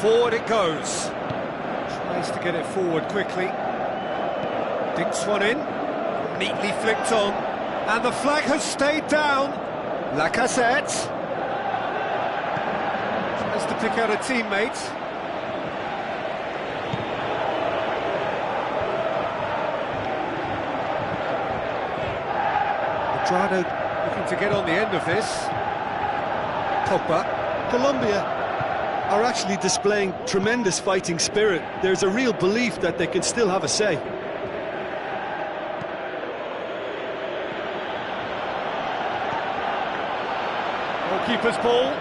Forward it goes. Tries to get it forward quickly. Dinks one in. Neatly flicked on. And the flag has stayed down. Lacazette. Tries to pick out a teammate. Cuadrado looking to get on the end of this. Pogba. Colombia are actually displaying tremendous fighting spirit. There's a real belief that they can still have a say. Goalkeeper's ball.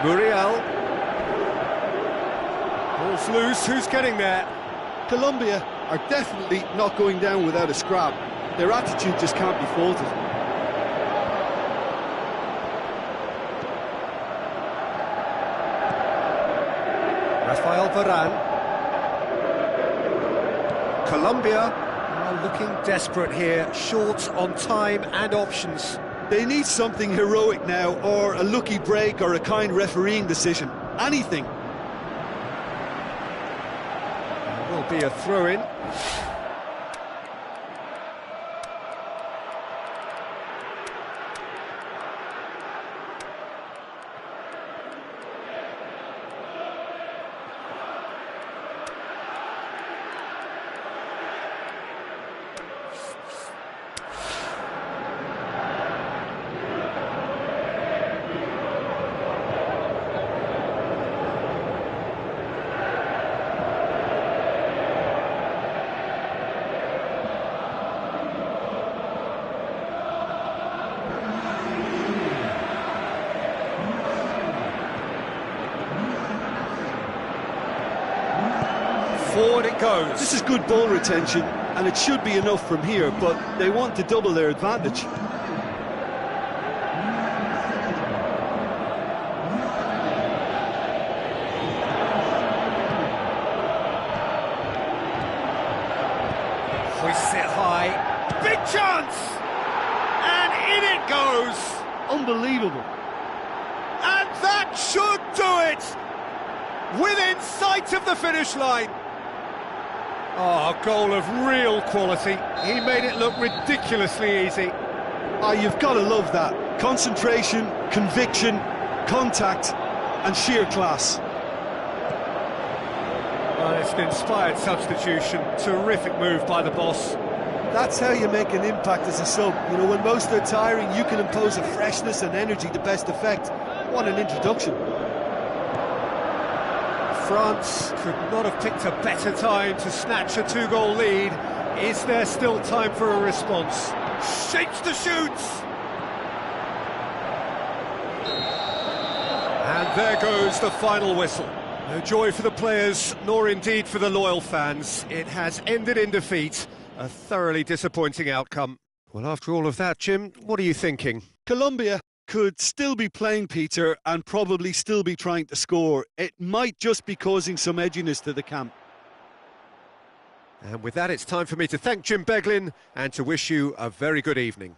Muriel. Ball's loose, who's getting there? Colombia are definitely not going down without a scrap. Their attitude just can't be faulted. Rafael Varane. Colombia are looking desperate here, short on time and options. They need something heroic now, or a lucky break, or a kind refereeing decision. Anything. Will be a throw-in. Forward it goes. This is good ball retention, and it should be enough from here, but they want to double their advantage. Hoists it high. Big chance! And in it goes! Unbelievable. And that should do it! Within sight of the finish line. Oh, a goal of real quality. He made it look ridiculously easy. Ah, you've got to love that. Concentration, conviction, contact, and sheer class. Well, it's an inspired substitution. Terrific move by the boss. That's how you make an impact as a sub. You know, when most are tiring, you can impose a freshness and energy to best effect. What an introduction. France could not have picked a better time to snatch a two-goal lead. Is there still time for a response? Shapes to shoots! And there goes the final whistle. No joy for the players, nor indeed for the loyal fans. It has ended in defeat. A thoroughly disappointing outcome. Well, after all of that, Jim, what are you thinking? Colombia could still be playing, Peter, and probably still be trying to score. It might just be causing some edginess to the camp. And with that, it's time for me to thank Jim Beglin and to wish you a very good evening.